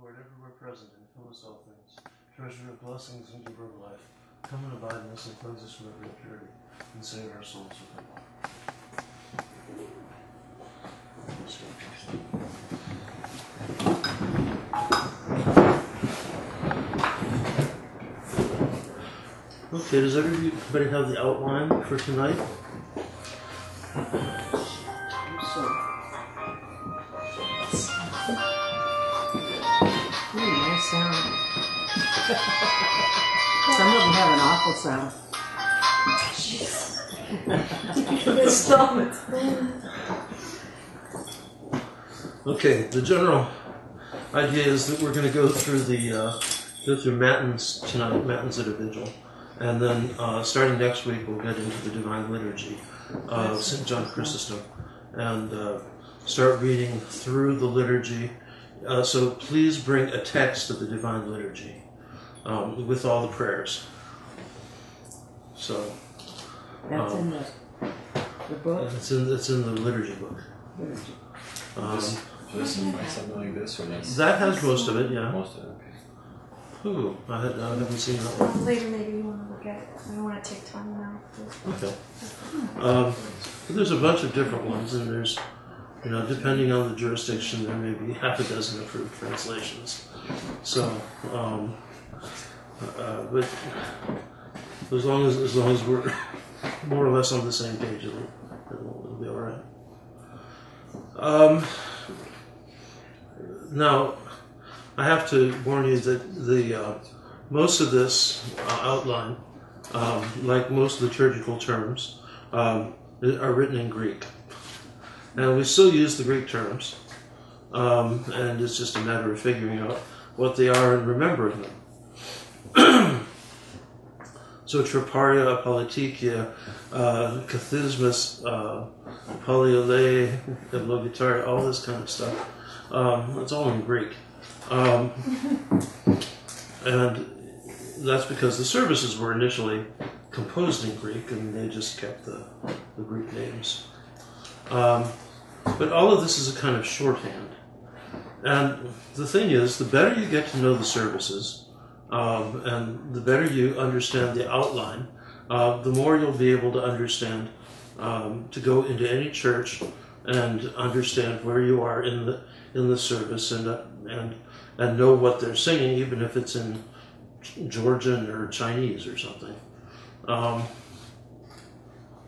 Lord, everywhere present and fill us all things, treasure of blessings and giver of life, come and abide in us and cleanse us from every impurity, and save our souls with thy love. Okay, does everybody have the outline for tonight? Nice sound. Some of them have an awful sound. Stop it. Okay, the general idea is that we're going to go through Matins tonight, Matins at a Vigil, and then starting next week we'll get into the Divine Liturgy of St. John Chrysostom, and start reading through the liturgy. So please bring a text of the Divine Liturgy with all the prayers. So that's in the book. It's in the liturgy book. Liturgy. Something like this, or that has most of it, yeah. Most of it. Okay. Ooh, I haven't seen that one. Later, maybe you want to look at it. I don't want to take time now. Okay. But there's a bunch of different ones, and there's, depending on the jurisdiction, there may be half a dozen approved translations. So, but as long as we're more or less on the same page, it'll be all right. Now, I have to warn you that the most of this outline, like most liturgical terms, are written in Greek. And we still use the Greek terms, and it's just a matter of figuring out what they are and remembering them. So Troparia, Apolitikia, Cathismus, Polyole, Eblogitaria, all this kind of stuff. It's all in Greek. And that's because the services were initially composed in Greek, and they just kept the Greek names. But all of this is a kind of shorthand. And the thing is, the better you get to know the services, and the better you understand the outline, the more you'll be able to understand, to go into any church and understand where you are in the service, and know what they're singing, even if it's in Georgian or Chinese or something. I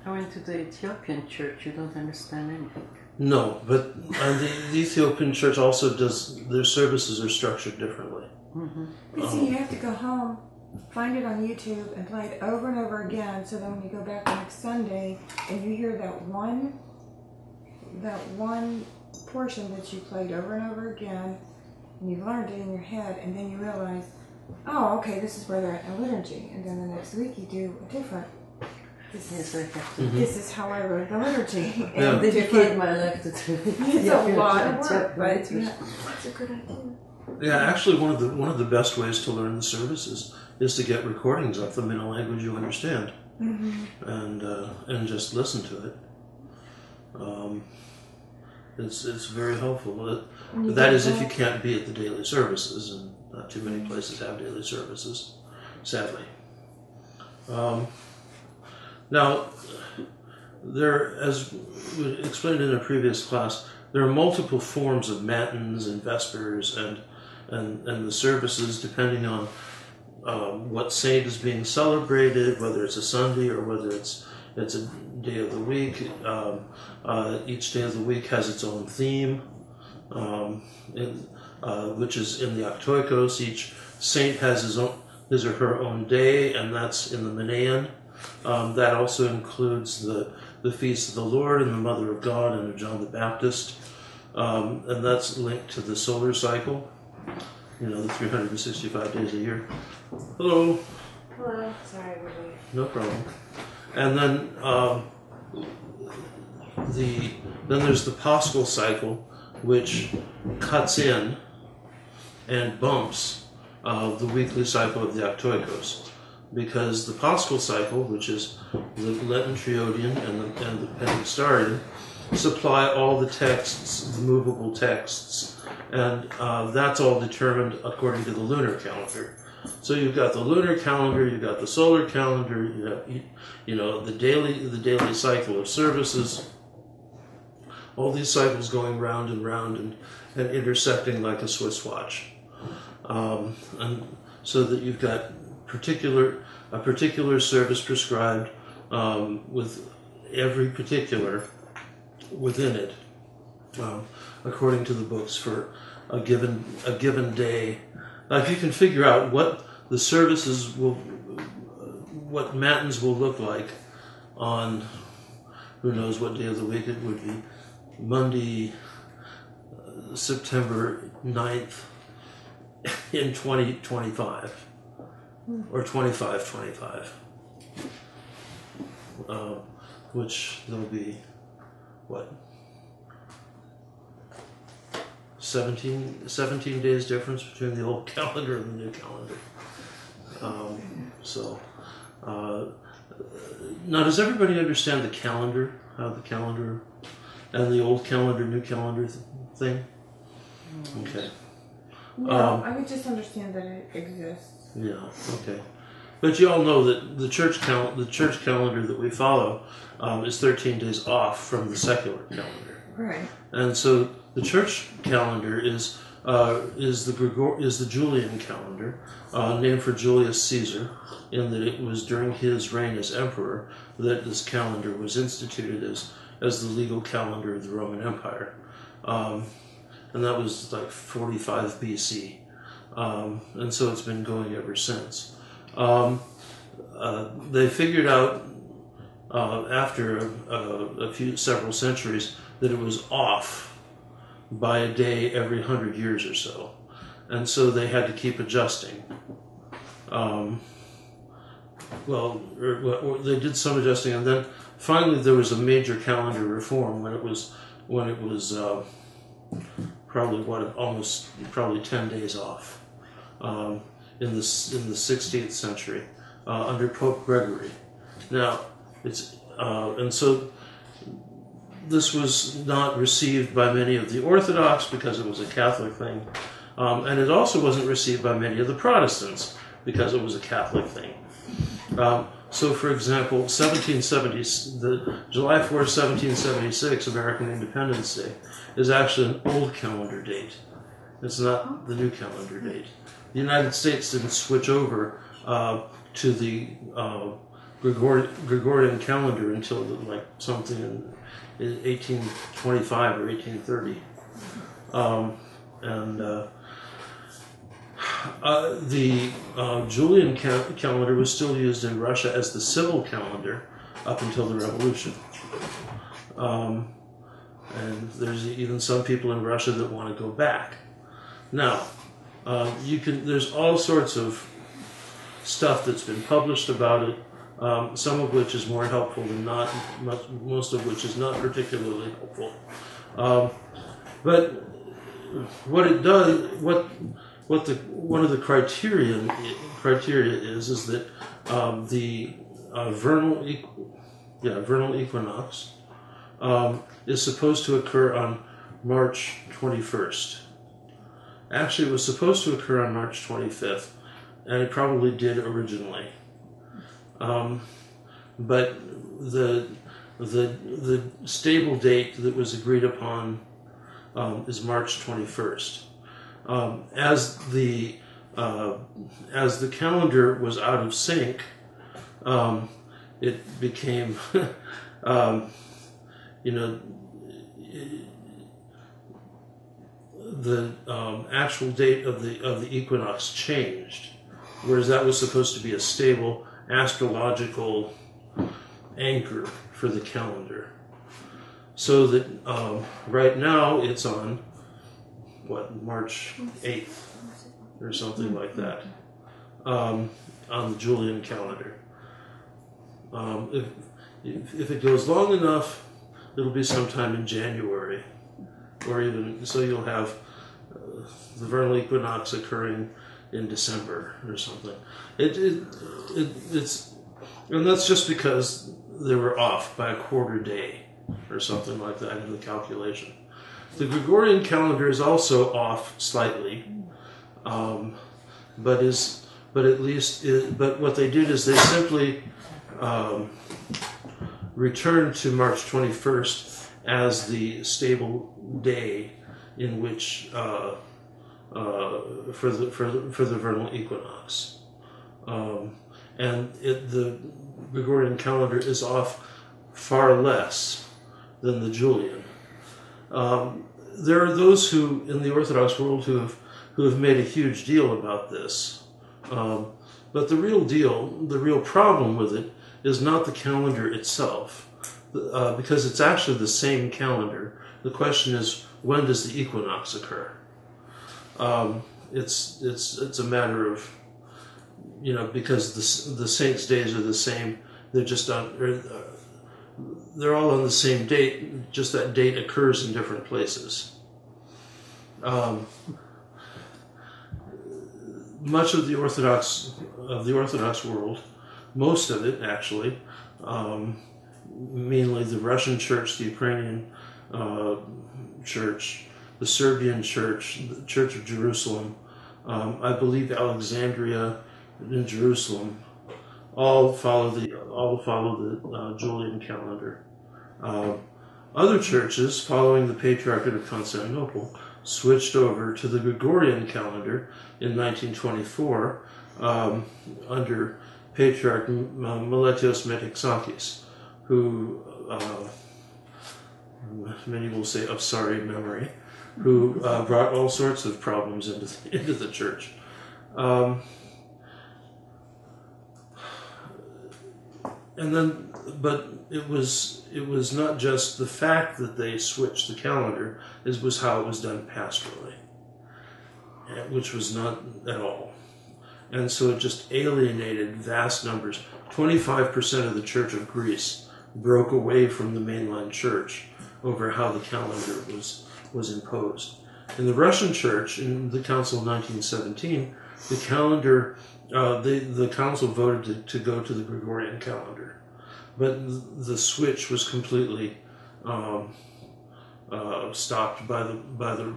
went to the Ethiopian church. You don't understand anything. No, but the Ethiopian church also does. Their services are structured differently. Mm-hmm. You see, you have to go home, find it on YouTube, and play it over and over again. So then when you go back the next Sunday and you hear that one portion that you played over and over again, and you've learned it in your head, and then you realize, oh, okay, this is where they're at in liturgy. And then the next week you do a different. This is how I wrote the liturgy. Yeah. And dedicate my life to it. It's a lot of work, but it's a good idea. Yeah, actually, one of the best ways to learn the services is to get recordings of them in a language you understand, and just listen to it. It's very helpful. That is, if you can't be at the daily services, and not too many places have daily services, sadly. Now, as we explained in a previous class, there are multiple forms of matins and vespers and the services depending on what saint is being celebrated, whether it's a Sunday or whether it's a day of the week. Each day of the week has its own theme, which is in the Octoikos. Each saint has his or her own day, and that's in the Menaion. That also includes the feast of the Lord and the Mother of God and of John the Baptist, and that's linked to the solar cycle. The 365 days a year. Hello. Hello. Sorry, we're late. No problem. And then then there's the Paschal cycle, which cuts in and bumps the weekly cycle of the Octoikos. Because the Paschal cycle, which is the Lenten Triodian and the Pentecostarian, supply all the texts, the movable texts, and that's all determined according to the lunar calendar. So you've got the lunar calendar, you've got the solar calendar, you have, you know, the daily cycle of services. All these cycles going round and round and intersecting like a Swiss watch, and so that you've got a particular service prescribed with every particular within it, according to the books for a given day. Now, if you can figure out what the services will, what Matins will look like on, who knows what day of the week it would be, Monday, September 9th in 2025, or 2525, which there'll be, what, 17 days difference between the old calendar and the new calendar. Now does everybody understand the calendar, how the calendar and the old calendar, new calendar thing? Okay. No, I would just understand that it exists. Yeah, okay. But you all know that the church calendar that we follow is 13 days off from the secular calendar. Right. And so the church calendar is the Julian calendar, named for Julius Caesar, in that it was during his reign as emperor that this calendar was instituted as the legal calendar of the Roman Empire. And that was like 45 BC. And so it's been going ever since. They figured out after several centuries that it was off by a day every 100 years or so. And so they had to keep adjusting. They did some adjusting, and then finally there was a major calendar reform when it was probably 10 days off in the 16th century under Pope Gregory. Now and so this was not received by many of the Orthodox because it was a Catholic thing, and it also wasn't received by many of the Protestants because it was a Catholic thing. So, for example, the July 4th, 1776, American Independence Day, is actually an old calendar date. It's not the new calendar date. The United States didn't switch over to the Gregorian calendar until something in 1825 or 1830. The Julian calendar was still used in Russia as the civil calendar up until the revolution. And there's even some people in Russia that want to go back. Now, there's all sorts of stuff that's been published about it, some of which is more helpful than not, most of which is not particularly helpful. But what it does, one of the criteria is that the vernal equinox is supposed to occur on March 21st. Actually, it was supposed to occur on March 25th, and it probably did originally. But the stable date that was agreed upon is March 21st. As the calendar was out of sync, it became, the actual date of the equinox changed, whereas that was supposed to be a stable astrological anchor for the calendar. So that right now it's on March 8th or something like that on the Julian calendar. If it goes long enough, it'll be sometime in January, or even so you'll have the vernal equinox occurring in December or something. It's and that's just because they were off by a quarter day or something like that in the calculation. The Gregorian calendar is also off slightly, but what they did is they simply returned to March 21st as the stable day in which for the vernal equinox, and the Gregorian calendar is off far less than the Julian. There are those who in the Orthodox world who have made a huge deal about this, but the real problem with it is not the calendar itself, because it's actually the same calendar. The question is, when does the equinox occur? It's a matter of, because the saints' days are the same. They're just they're all on the same date. Just that date occurs in different places. Much of the Orthodox world, most of it actually, mainly the Russian Church, the Ukrainian Church, the Serbian Church, the Church of Jerusalem, I believe Alexandria in Jerusalem, all follow the Julian calendar. Other churches, following the Patriarchate of Constantinople, switched over to the Gregorian calendar in 1924 under Patriarch Meletios Metexakis, who many will say of sorry memory, who brought all sorts of problems into the church. But it was not just the fact that they switched the calendar; it was how it was done pastorally, which was not at all. And so it just alienated vast numbers. 25% of the Church of Greece broke away from the mainline church over how the calendar was imposed. In the Russian Church, in the Council of 1917, the calendar, the council voted to go to the Gregorian calendar, but the switch was completely stopped by the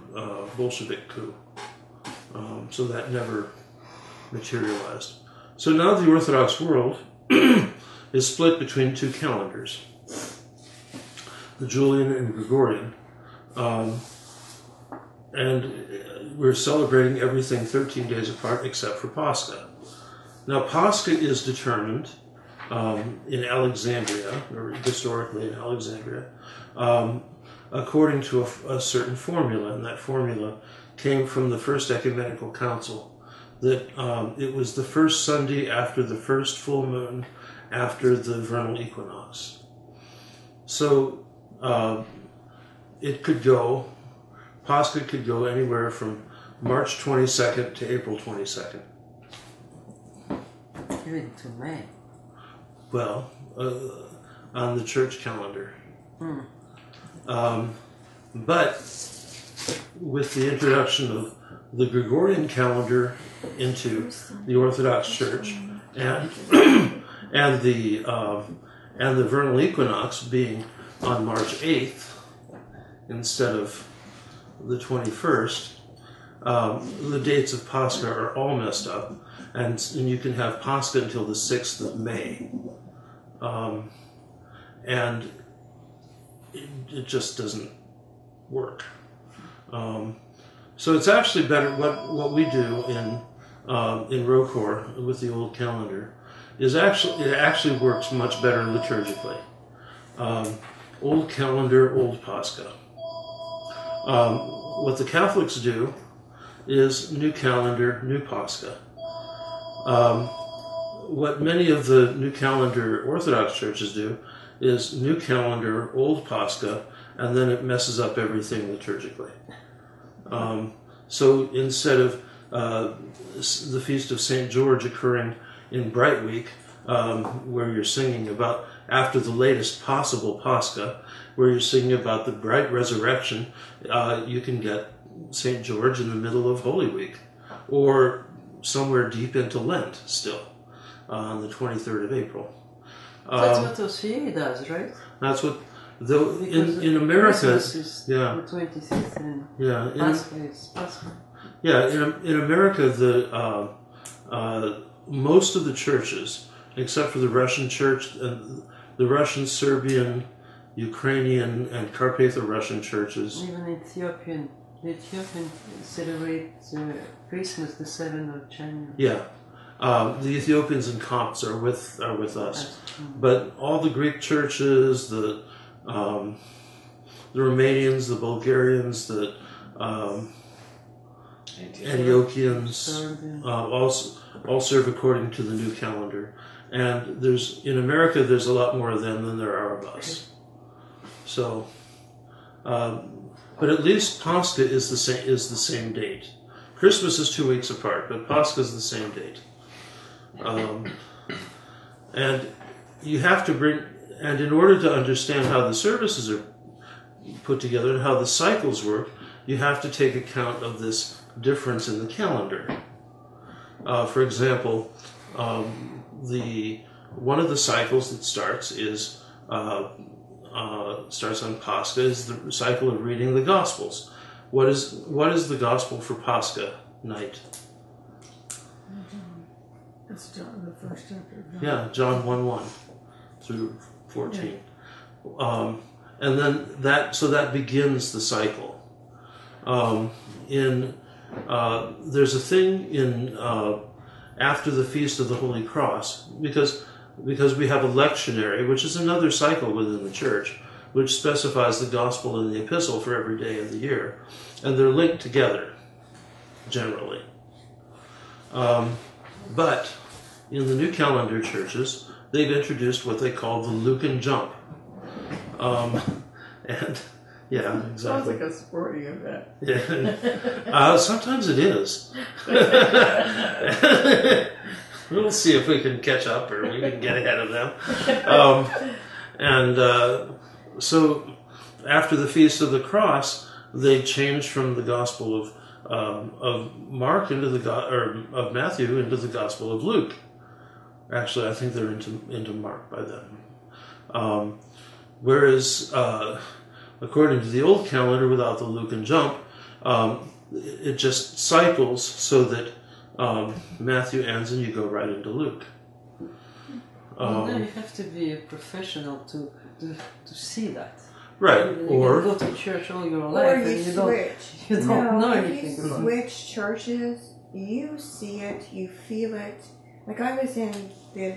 Bolshevik coup. So that never materialized. So now the Orthodox world is split between two calendars, the Julian and Gregorian, and we're celebrating everything 13 days apart except for Pascha. Now Pascha is determined in Alexandria, or historically in Alexandria, according to a certain formula, and that formula came from the First Ecumenical Council, that it was the first Sunday after the first full moon after the vernal equinox. So Pascha could go anywhere from March 22nd to April 22nd. Even to May. Well, on the church calendar. But with the introduction of the Gregorian calendar into the Orthodox Church, and the vernal equinox being on March 8th instead of the 21st, the dates of Pascha are all messed up, and you can have Pascha until the 6th of May, and it just doesn't work. So it's actually better. What we do in Rokor with the old calendar is actually works much better liturgically. Old calendar, old Pascha. What the Catholics do is new calendar, new Pascha. What many of the new calendar Orthodox churches do is new calendar, old Pascha, and then it messes up everything liturgically. So instead of the Feast of St. George occurring in Bright Week, where you're singing about after the latest possible Pascha, where you're singing about the bright resurrection, you can get St. George in the middle of Holy Week, or somewhere deep into Lent still, on the 23rd of April. That's what Osiri does, right? That's what Though Because in America, Christmas is yeah. the 26th and yeah, Pascha is Pascha. yeah, in America, most of the churches, except for the Russian church and the Russian, Serbian, Ukrainian, and Carpatho-Russian churches. Even the Ethiopian celebrate Christmas the 7th of January. Yeah, the Ethiopians and Copts are with us, but all the Greek churches, the Romanians, the Bulgarians, the Antiochians, all serve according to the new calendar. And in America, there's a lot more of them than there are of us. So, but at least Pascha is the same date. Christmas is 2 weeks apart, but Pascha is the same date. And you have to and in order to understand how the services are put together and how the cycles work, you have to take account of this difference in the calendar. For example, one of the cycles that starts on Pascha is the cycle of reading the Gospels. What is the Gospel for Pascha night? It's John, the first chapter of John. Yeah, John 1:1 through 14. And then that begins the cycle. There's a thing in after the Feast of the Holy Cross, because we have a lectionary, which is another cycle within the church, which specifies the gospel and the epistle for every day of the year, and they're linked together generally. But in the new calendar churches, they've introduced what they call the Lucan jump. And yeah, exactly. Sounds like a sporting event. Yeah. Sometimes it is. We'll see if we can catch up or we can get ahead of them. So after the Feast of the Cross, they changed from the Gospel of Mark of Matthew into the Gospel of Luke. Actually, I think they're into Mark by then. Whereas, according to the old calendar, without the Lucan jump, it just cycles so that Matthew ends and you go right into Luke. Well, then you have to be a professional to see that. Right, You or go to church all your Or life you and switch. you don't know If anything you about it. switch churches, you see it, you feel it. Like I was in the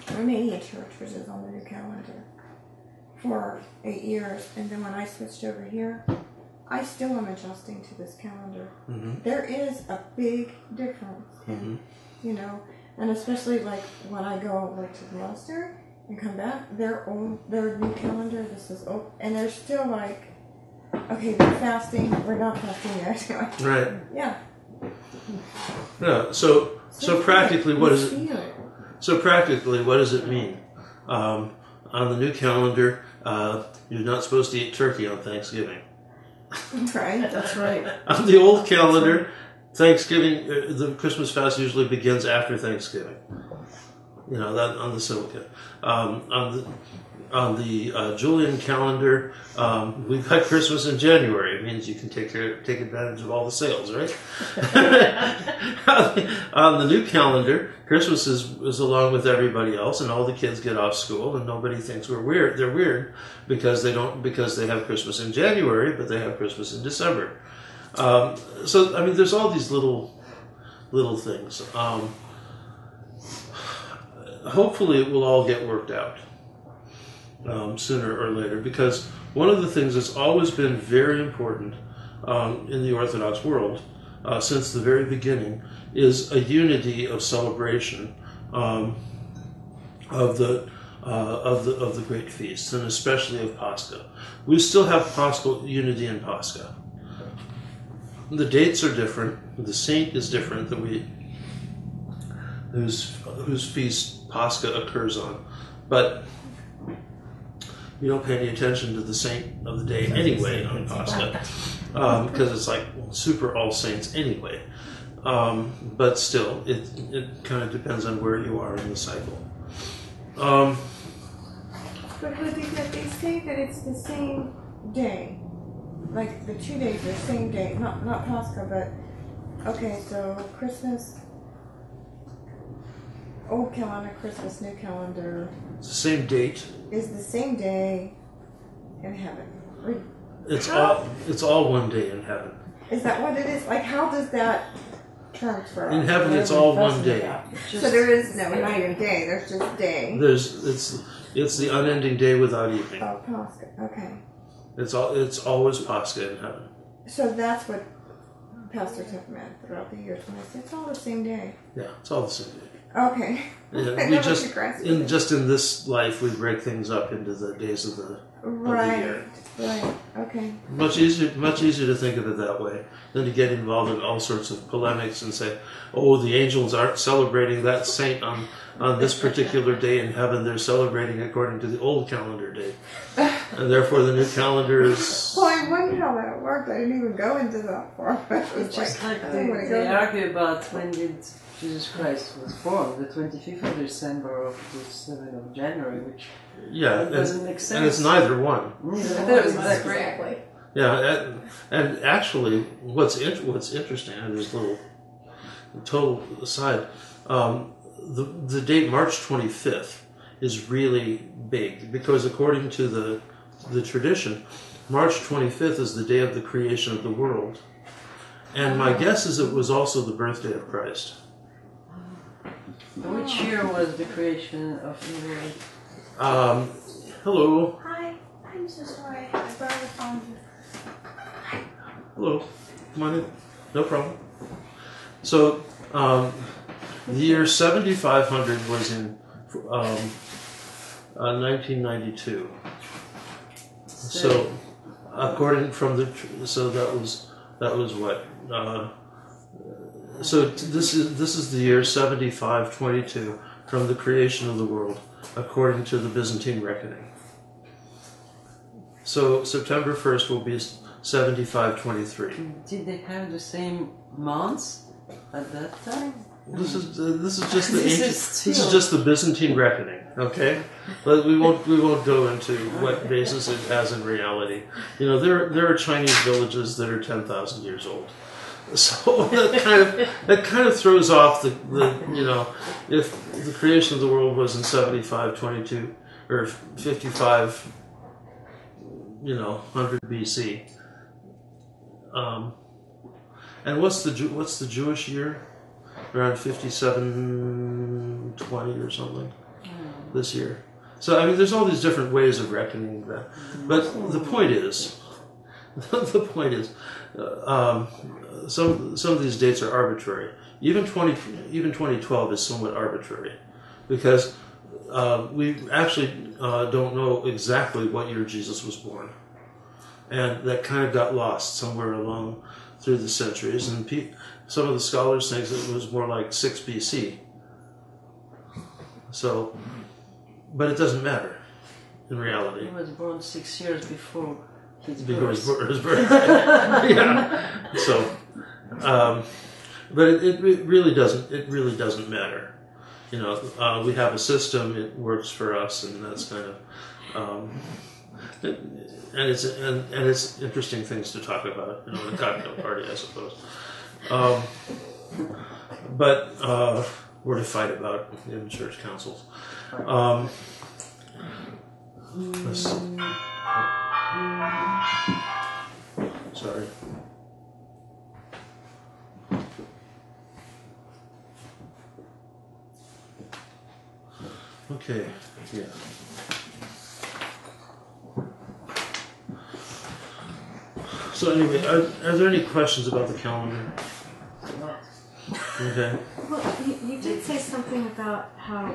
Romanian church, which is on the new calendar, for 8 years, and then when I switched over here, I still am adjusting to this calendar. Mhm. There is a big difference, and and especially like when I go like to the monastery and come back, their new calendar. This is and they're still like, okay, they're fasting. We're not fasting yet. right. Yeah. Yeah. So practically, what is it? Feel it. So practically, what does it mean? On the new calendar, you're not supposed to eat turkey on Thanksgiving. Right. That's right. On the old calendar, Thanksgiving, the Christmas fast usually begins after Thanksgiving. That on the Silica. On the Julian calendar, we've got Christmas in January. It means you can take advantage of all the sales, right? On the new calendar, Christmas is along with everybody else, and all the kids get off school, and nobody thinks we're weird. They're weird because they have Christmas in January, but they have Christmas in December. There's all these little things. Hopefully, it will all get worked out sooner or later, because one of the things that's always been very important in the Orthodox world since the very beginning is a unity of celebration of the great feasts, and especially of Pascha. We still have Paschal unity in Pascha. The dates are different. The saint is different that whose feast Pascha occurs on, but you don't pay any attention to the saint of the day anyway on Pascha, because it's like super All Saints anyway. But still, it kind of depends on where you are in the cycle. But they say that it's the same day. Like the 2 days are the same day. Not Pascha, but okay, so Christmas, old calendar, Christmas, new calendar It's the same date. is the same day in heaven. It's all one day in heaven. Is that what it is? Like, how does that transfer? In heaven, it's all one day. So there is not even day. There's just day. It's the unending day without evening. Oh, Pascha. Okay. It's always Pascha in heaven. So that's what pastors have meant throughout the years when I say it's all the same day. Yeah, it's all the same day. Okay. Yeah, just in this life we break things up into the days of the year. Right. Okay. Much easier to think of it that way than to get involved in all sorts of polemics and say, oh, the angels aren't celebrating that saint on this particular day in heaven. They're celebrating according to the old calendar date, and therefore the new calendar is. Well, I wonder how that worked. I didn't even go into that part. It's just like they argue about when did Jesus Christ was born, the 25th of December or the 7th of January, which doesn't make sense. And it's neither one. Exactly. Yeah, and actually, what's interesting, and there's a little total aside, the date March 25th is really big because according to the tradition, March 25th is the day of the creation of the world, and my guess is it was also the birthday of Christ. Which year was the creation of the world? Hello. Hi, I'm so sorry. I borrowed the phone. Hello. Come on in. No problem. So, the year 7500 was in 1992. So, according from that was what. So this is the year 7522 from the creation of the world, according to the Byzantine reckoning. So September 1st will be 7523. Did they have the same months at that time? This is just the ancient. This is just the Byzantine reckoning, okay? But we won't go into what basis it has in reality. You know, there are Chinese villages that are 10,000 years old. So that kind of throws off the if the creation of the world was in 7522 or 55 100 BC. And what's the Jewish year? Around 5720 or something this year. So I mean, there's all these different ways of reckoning that. But the point is. Some of these dates are arbitrary. Even 2012 is somewhat arbitrary, because we actually don't know exactly what year Jesus was born, and that kind of got lost somewhere along through the centuries. And some of the scholars think it was more like 6 BC. So, but it doesn't matter in reality. He was born 6 years before. His birthday. Yeah. So, but it really doesn't. It really doesn't matter. You know, we have a system. It works for us, and that's kind of. And it's interesting things to talk about. You know, in a cocktail party, I suppose. But or to fight about in church councils. Let's see. Sorry. Okay, yeah. So anyway, are there any questions about the calendar? Okay. Well, you did say something about how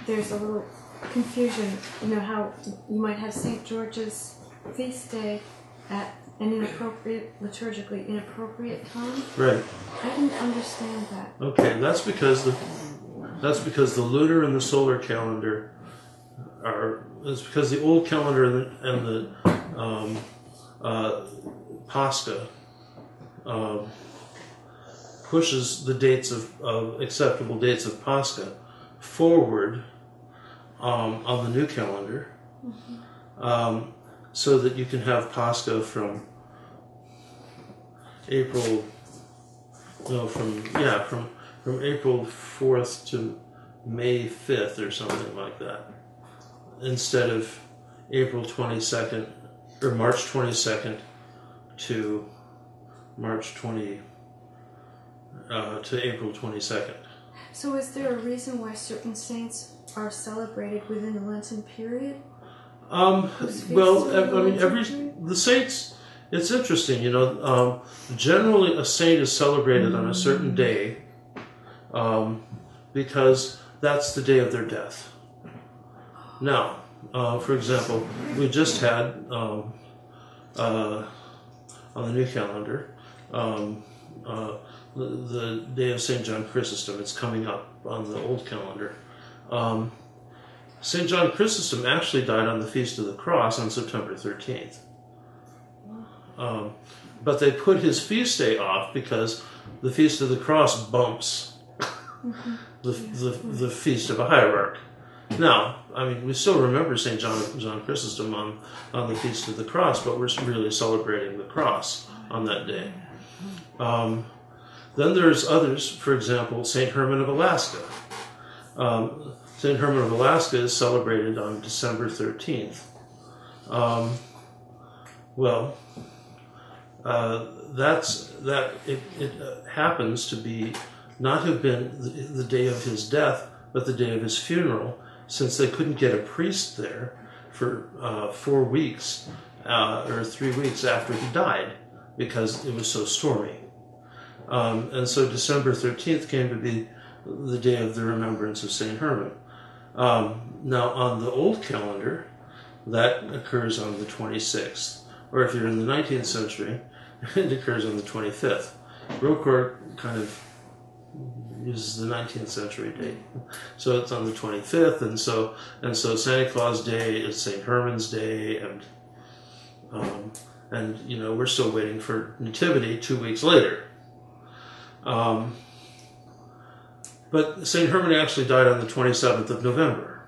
there's a little confusion, how you might have St. George's feast day at an liturgically inappropriate time. Right. I didn't understand that. Okay, that's because the lunar and the solar calendar it's because the old calendar and the Pascha pushes the dates of acceptable dates of Pascha forward on the new calendar, so that you can have Pascha from April 4th to May 5th or something like that, instead of April 22nd or March 22nd to April 22nd. So is there a reason why certain saints are celebrated within the Lenten period? The saints, it's interesting, generally a saint is celebrated on a certain day, because that's the day of their death. Now, for example, we just had, on the new calendar, the day of St. John Chrysostom. It's coming up on the old calendar. St. John Chrysostom actually died on the Feast of the Cross on September 13th. But they put his feast day off because the Feast of the Cross bumps the Feast of a Hierarch. Now, we still remember St. John Chrysostom on the Feast of the Cross, but we're really celebrating the Cross on that day. Then there's others, for example, St. Herman of Alaska. St. Herman of Alaska is celebrated on December 13th. It happens to be not have been the day of his death, but the day of his funeral, since they couldn't get a priest there for 4 weeks or 3 weeks after he died, because it was so stormy. And so December 13th came to be the day of the remembrance of St. Herman. Now, on the old calendar, that occurs on the 26th. Or if you're in the 19th century, it occurs on the 25th. Roquefort kind of uses the 19th century date. So it's on the 25th, and so Santa Claus Day is St. Herman's Day, and we're still waiting for Nativity 2 weeks later. But St. Herman actually died on the 27th of November.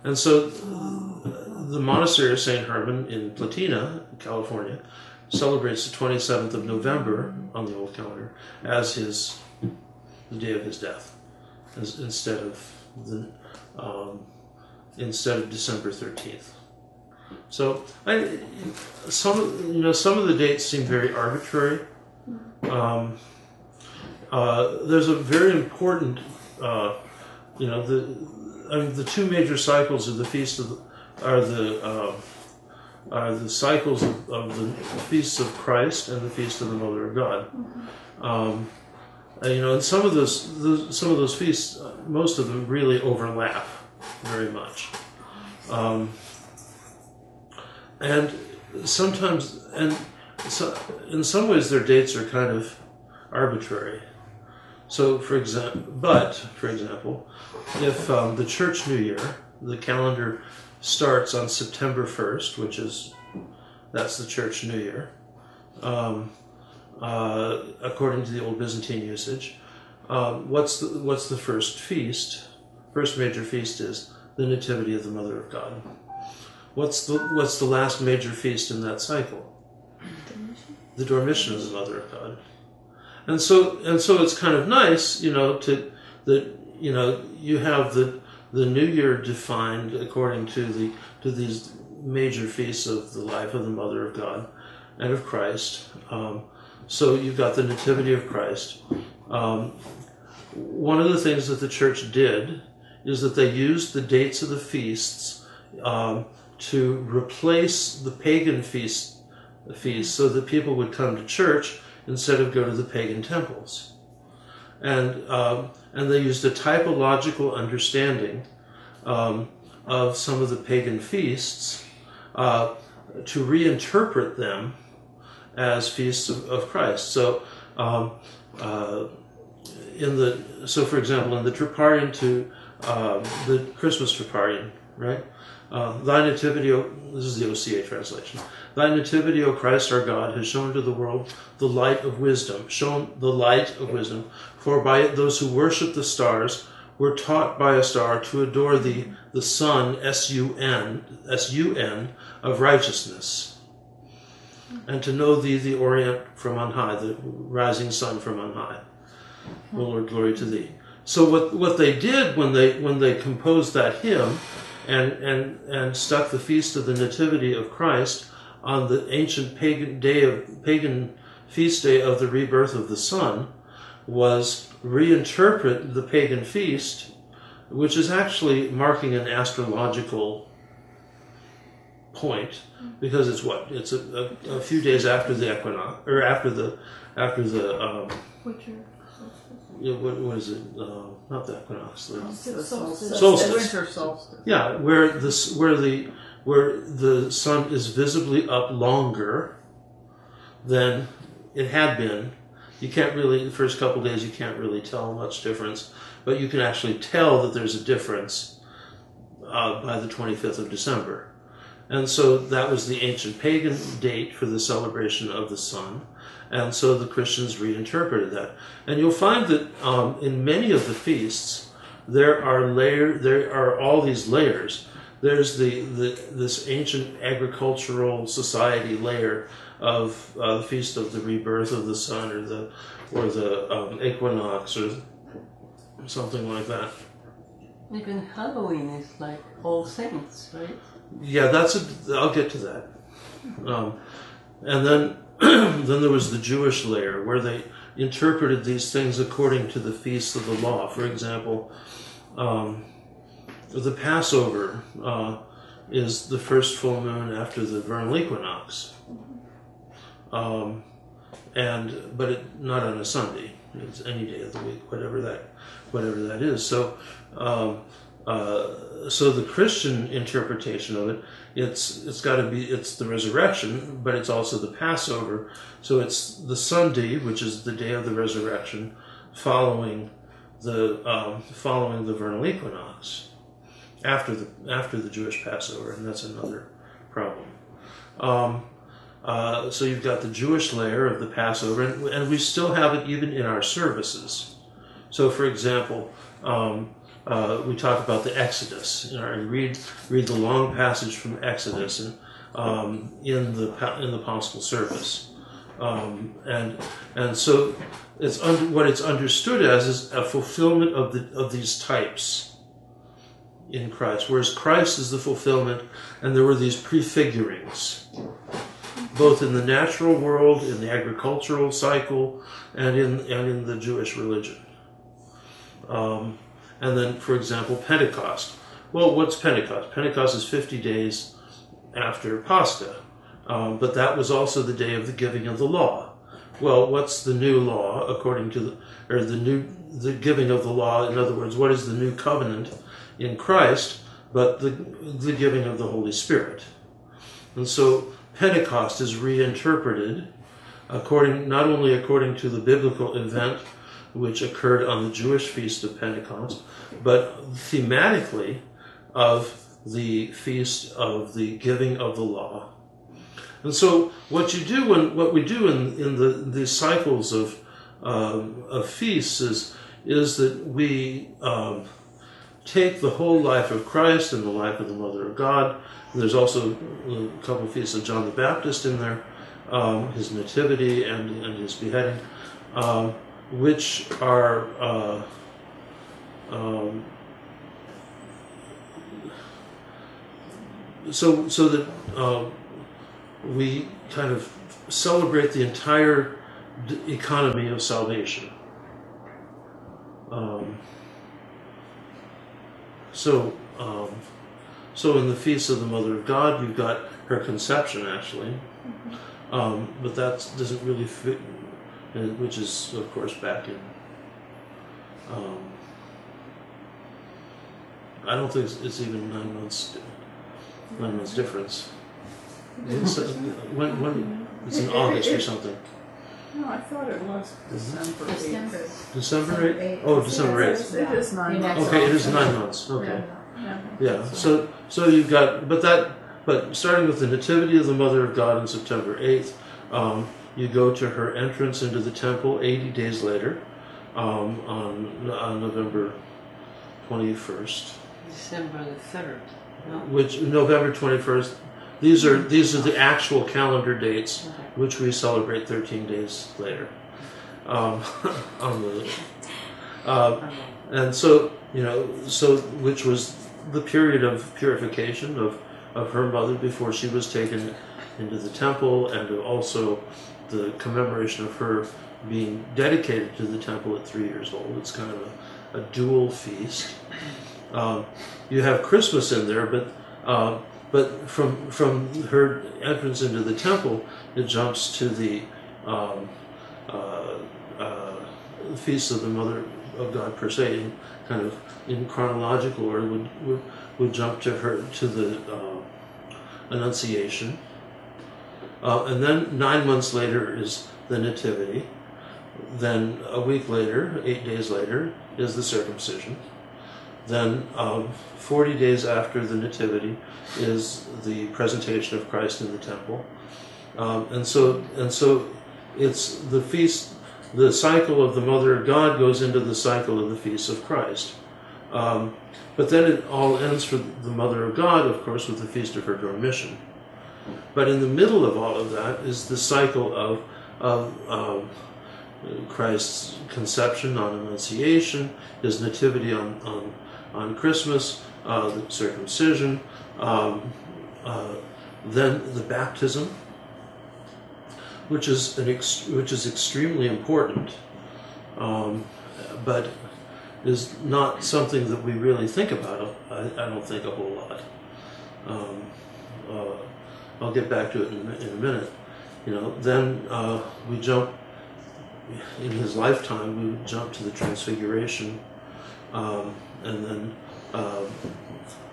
And so the monastery of St. Herman in Platina, California, celebrates the 27th of November on the old calendar as the day of his death, instead of December 13th. So some of the dates seem very arbitrary. There's a very important, the two major cycles of the feast are the cycles of the feasts of Christ and the feast of the Mother of God. And some of those feasts, most of them really overlap very much. And sometimes, in some ways, their dates are kind of arbitrary. So, for example, if the Church New Year, the calendar starts on September 1st, that's the Church New Year, according to the old Byzantine usage. What's the first feast? First major feast is the Nativity of the Mother of God. What's the last major feast in that cycle? The Dormition of the Mother of God. And so it's kind of nice, you have the New Year defined according to these major feasts of the life of the Mother of God and of Christ. So you've got the Nativity of Christ. One of the things that the Church did is that they used the dates of the feasts to replace the pagan feasts, so that people would come to church instead of go to the pagan temples. And they used a typological understanding of some of the pagan feasts to reinterpret them as feasts of Christ. So, for example, in the Troparion to the Christmas Troparion, right? Thy nativity, this is the OCA translation. Thy nativity, O Christ our God, has shown to the world the light of wisdom. For by it those who worship the stars were taught by a star to adore the sun, S-U-N, of righteousness, and to know thee, the Orient from on high, the rising sun from on high. O Lord, glory to thee. So what they did when they composed that hymn and stuck the feast of the Nativity of Christ on the ancient pagan feast day of the rebirth of the sun, was reinterpret the pagan feast, which is actually marking an astrological point, because it's what? It's a few days after the equinox, or after the Winter what is it? Not the equinox. The solstice. solstice. Winter solstice. Yeah, where the sun is visibly up longer than it had been. You can't really, the first couple of days, you can't really tell much difference, but you can actually tell that there's a difference by the 25th of December. And so that was the ancient pagan date for the celebration of the sun. And so the Christians reinterpreted that. And you'll find that in many of the feasts, there are all these layers. There's this ancient agricultural society layer of the feast of the rebirth of the sun, or the equinox, or something like that. Even Halloween is like All Saints, right? Yeah, I'll get to that. And then then there was the Jewish layer, where they interpreted these things according to the feasts of the law. For example, the Passover is the first full moon after the vernal equinox, but not on a Sunday. It's any day of the week, whatever that is. So the Christian interpretation of it, it's got to be, it's the resurrection, but it's also the Passover. So it's the Sunday, which is the day of the resurrection, following the vernal equinox, after the Jewish Passover, and that's another problem. So you've got the Jewish layer of the Passover, and we still have it even in our services. So, for example, we talk about the Exodus. And read the long passage from Exodus in the Paschal service, and so what it's understood as is a fulfillment of these types in Christ, whereas Christ is the fulfillment, and there were these prefigurings, both in the natural world, in the agricultural cycle, and in the Jewish religion. And then, for example, Pentecost. Well, what's Pentecost? Pentecost is 50 days after Pascha, but that was also the day of the giving of the law. Well, what's the new law according to the giving of the law? In other words, what is the new covenant in Christ, but the giving of the Holy Spirit? And so Pentecost is reinterpreted not only according to the biblical event which occurred on the Jewish feast of Pentecost, but thematically of the feast of the giving of the law. And so what we do in these cycles of feasts is that we take the whole life of Christ and the life of the Mother of God. And there's also a couple of feasts of John the Baptist in there, his nativity and his beheading, which are so that we kind of celebrate the entire economy of salvation. So in the Feast of the Mother of God, you've got her conception, actually, but that doesn't really fit, which is, of course, back in. I don't think it's even 9 months difference. It's in August or something. No, I thought it was December 8th. December 8th? Oh, December 8th. It is 9 months. Okay, it is 9 months. Okay. Yeah. So you've got, but starting with the Nativity of the Mother of God on September 8th, you go to her entrance into the temple 80 days later, on November 21st. December the 3rd. No? Which November 21st. These are the actual calendar dates, which we celebrate 13 days later. And so which was the period of purification of her mother before she was taken into the temple, and also the commemoration of her being dedicated to the temple at 3 years old. It's kind of a dual feast. You have Christmas in there, but from her entrance into the temple, it jumps to the Feast of the Mother of God per se, kind of in chronological order, would jump to the Annunciation, and then 9 months later is the Nativity. Then a week later, 8 days later, is the circumcision. Then 40 days after the Nativity is the presentation of Christ in the temple, and so it's the feast. The cycle of the Mother of God goes into the cycle of the Feast of Christ. But then it all ends for the Mother of God, of course, with the Feast of her Dormition. But in the middle of all of that is the cycle of Christ's conception on Annunciation, his nativity on Christmas, the circumcision, then the baptism, which is extremely important, but is not something that we really think about. I don't think a whole lot. I'll get back to it in a minute. Then we jump in his lifetime. We would jump to the Transfiguration, and then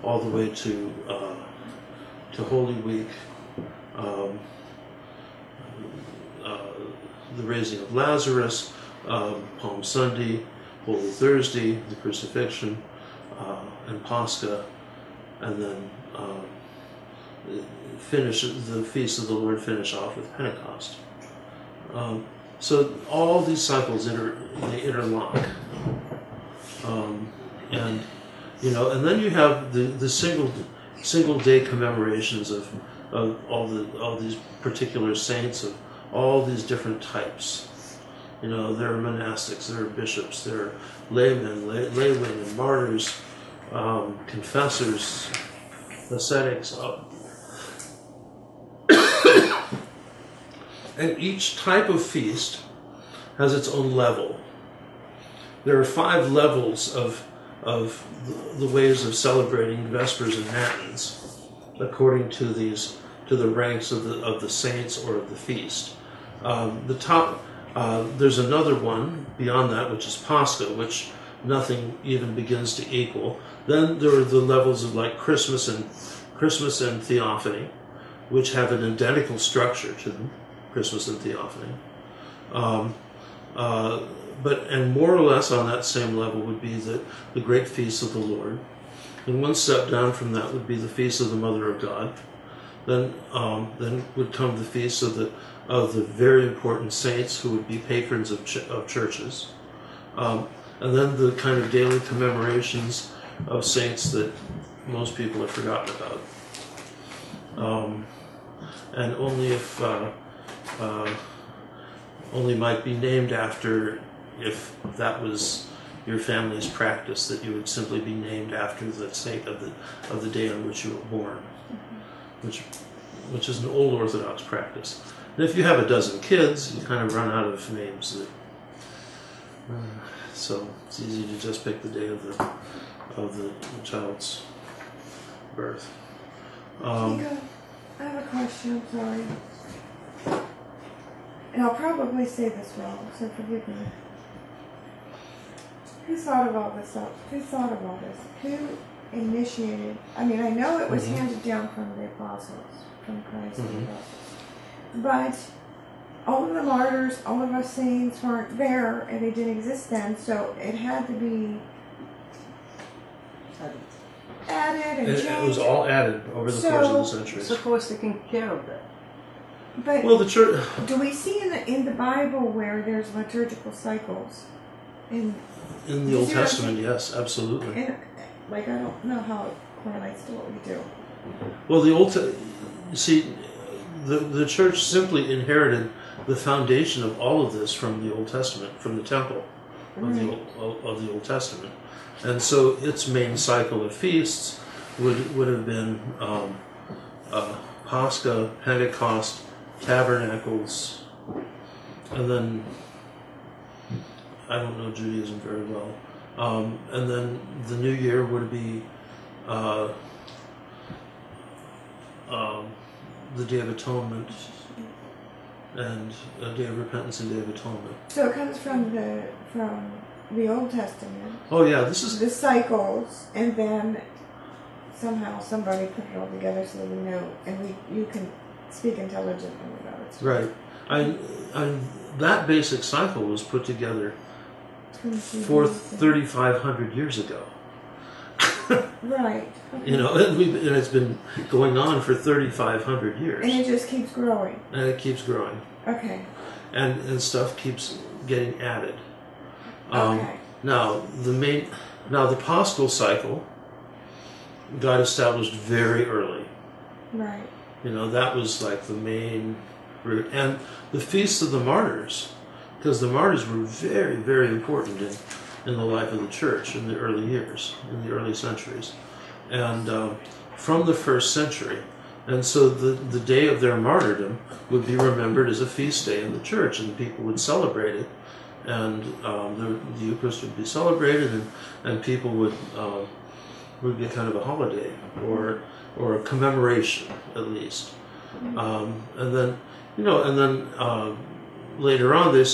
all the way to Holy Week. The raising of Lazarus, Palm Sunday, Holy Thursday, the crucifixion, and Pascha, and then the feast of the Lord finish off with Pentecost. So all these cycles they interlock, and then you have the single day commemorations of all these particular saints of all these different types. There are monastics, there are bishops, there are laymen, laywomen, martyrs, confessors, ascetics. And each type of feast has its own level. There are 5 levels of the ways of celebrating Vespers and Matins, according to the ranks of the saints or of the feast. The top, there's another one beyond that, which is Pascha, which nothing even begins to equal. Then there are the levels of like Christmas and Theophany, which have an identical structure to them, Christmas and Theophany. And more or less on that same level would be the great feasts of the Lord. And one step down from that would be the feast of the Mother of God. Then would come the feasts of the very important saints who would be patrons of churches, and then the kind of daily commemorations of saints that most people have forgotten about, and only might be named after, if that was your family's practice, that you would simply be named after the saint of the day on which you were born. Which is an old Orthodox practice. And if you have a dozen kids, you kind of run out of names. So it's easy to just pick the day of the child's birth. I have a question, sorry. And I'll probably say this wrong, so forgive me. Who thought of all this up? Who thought of all this? Who initiated? I mean, I know it was handed down from the apostles, from Christ and the apostles. But all of the martyrs, all of us saints weren't there, and they didn't exist then, so it had to be added and changed. It was all added over the course of the centuries. Supposed to take care of that. But well, the church. Do we see in the Bible where there's liturgical cycles? In the Old Testament, yes, absolutely. And, like, I don't know how it correlates to what we do. Well, the church simply inherited the foundation of all of this from the Old Testament, from the temple of the Old Testament. And so its main cycle of feasts would have been Pascha, Pentecost, Tabernacles, and then I don't know Judaism very well. And then the New Year would be the Day of Atonement and a Day of Repentance and Day of Atonement. So it comes from the Old Testament. Oh yeah, this is the cycles, and then somehow somebody put it all together so that we know, and you can speak intelligently about it. Right. That basic cycle was put together for 3,500 years ago. Right. Okay. You know, and it's been going on for 3,500 years. And it just keeps growing. And it keeps growing. Okay. And stuff keeps getting added. Okay. Now the Paschal cycle got established very early. Right. You know, that was like the main root. And the Feasts of the Martyrs, because the martyrs were very, very important in the life of the church in the early years, in the early centuries. And from the first century. And so the day of their martyrdom would be remembered as a feast day in the church, and people would celebrate it. And the Eucharist would be celebrated, and people would be kind of a holiday or a commemoration at least. And then later on, the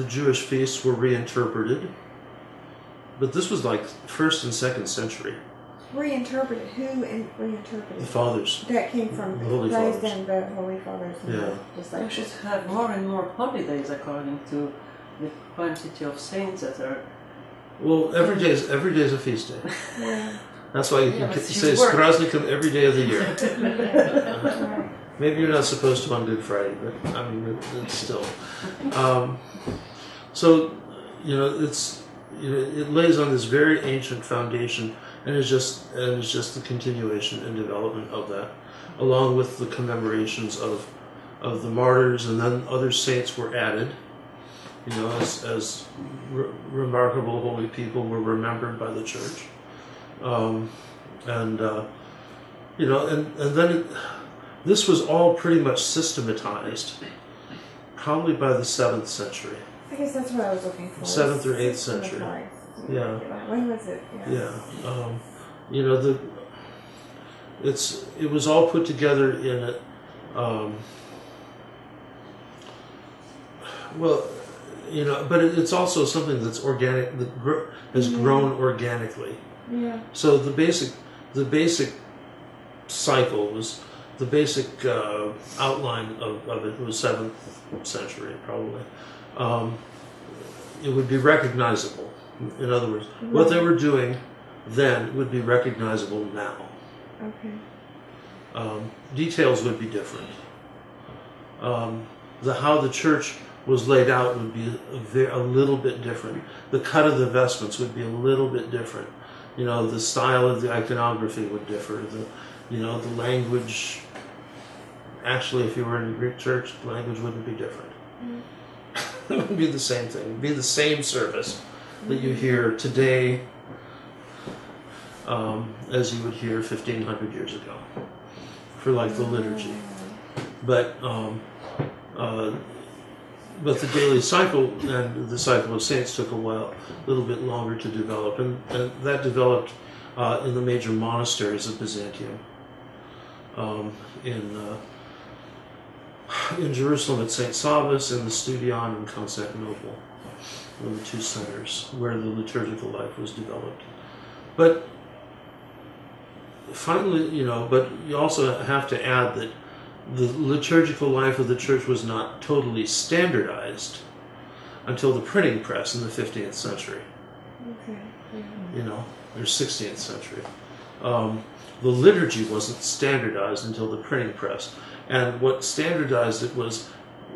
Jewish feasts were reinterpreted, but this was like 1st and 2nd century. Reinterpreted? Who reinterpreted? The Fathers. That came from the Holy Christ Fathers. and the Holy Fathers. And Yeah. We should have more and more holidays according to the quantity of saints that are. Well, every day is a feast day. Yeah. That's why you can say Spraznikum every day of the year. Maybe you're not supposed to on Good Friday, but I mean, it's still. So, it lays on this very ancient foundation, and it's just the continuation and development of that, along with the commemorations of the martyrs, and then other saints were added. As remarkable holy people were remembered by the church, and then this was all pretty much systematized, probably by the 7th century. I guess that's what I was looking for. 7th or 8th century. Yeah. When was it? Yeah. It was all put together in a. But it's also something that's organic, that has grown organically. Yeah. So the basic cycle was, the basic outline of it was 7th century, probably. It would be recognizable. In other words, what they were doing then would be recognizable now. Okay. Details would be different. How the church was laid out would be a little bit different. The cut of the vestments would be a little bit different. The style of the iconography would differ. The language. Actually, if you were in a Greek church, the language wouldn't be different. It would be the same thing. It would be the same service that you hear today as you would hear 1,500 years ago for like the liturgy. But the daily cycle and the cycle of saints took a little bit longer to develop, and that developed in the major monasteries of Byzantium. In Jerusalem at St. Sabas, and the Studion in Constantinople were the two centers where the liturgical life was developed. But finally, but you also have to add that the liturgical life of the church was not totally standardized until the printing press in the 15th century. Okay. Or 16th century. The liturgy wasn't standardized until the printing press. And what standardized it was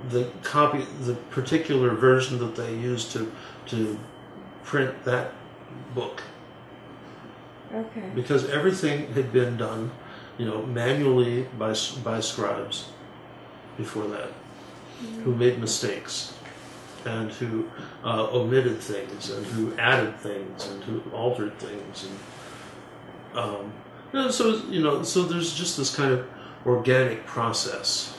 the particular version that they used to print that book. Okay. Because everything had been done, manually by scribes before that, who made mistakes, and who omitted things, and who added things, and who altered things, and so there's just this kind of organic process,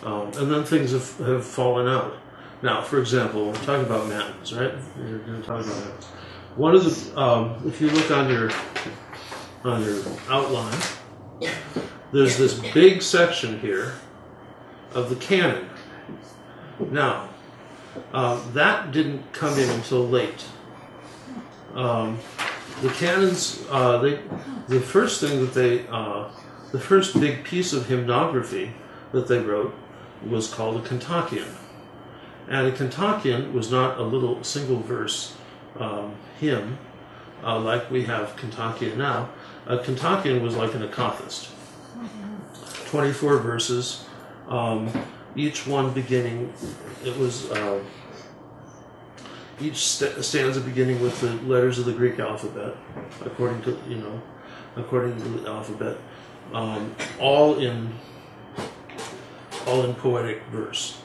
and then things have fallen out. Now, for example, we're talking about Matins, right? We're going to talk about Matins. One of the, if you look on your outline, there's this big section here of the canon. Now, that didn't come in until late. The canons, the first thing that the first big piece of hymnography that they wrote was called a Kontakion. And a Kontakion was not a little single verse hymn like we have Kontakion now. A Kontakion was like an akathist. 24 verses, each one beginning, it was each stanza beginning with the letters of the Greek alphabet, according to the alphabet, all in poetic verse.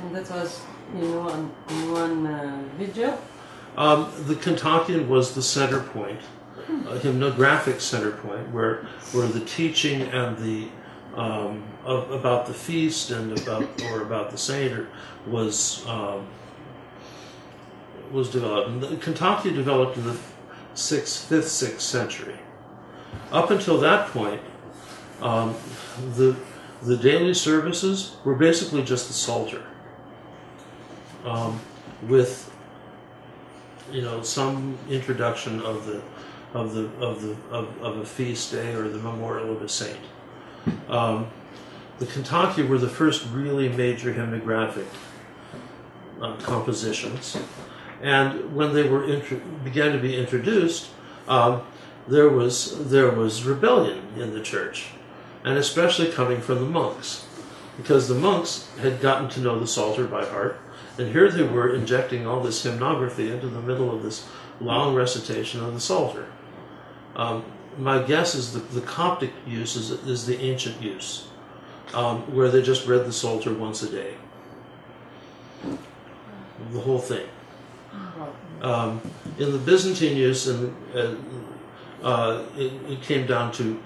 And that was in one video? The Kontakion was the center point, a hymnographic center point, where the teaching and the about the feast and about the saint was developed. And the Kontakion developed in the 5th, 6th century. Up until that point, the daily services were basically just the Psalter, with some introduction of a feast day or the memorial of a saint. The Kontakion were the first really major hymnographic compositions, and when they began to be introduced, there was rebellion in the church, and especially coming from the monks, because the monks had gotten to know the Psalter by heart, and here they were injecting all this hymnography into the middle of this long recitation of the Psalter. My guess is the Coptic use is the ancient use, where they just read the Psalter once a day. The whole thing. In the Byzantine use, it came down to,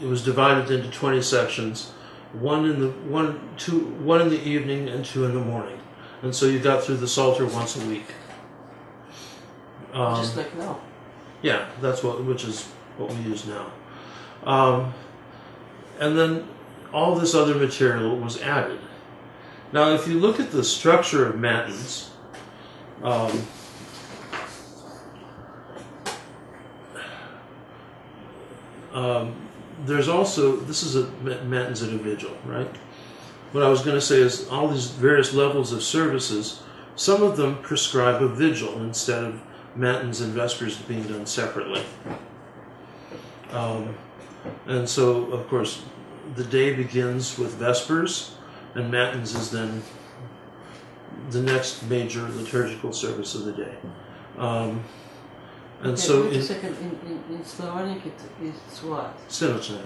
it was divided into 20 sections, one in the evening and 2 in the morning. And so you got through the Psalter once a week. Just like now. Yeah, which is what we use now. And then all this other material was added. Now, if you look at the structure of Matins, there's also, this is a Matins at a vigil, right? What I was going to say is all these various levels of services, some of them prescribe a vigil instead of Matins and Vespers being done separately. And so, of course, the day begins with Vespers, and Matins is then the next major liturgical service of the day. And so wait a second, in Slavonic it's what? Sinočna.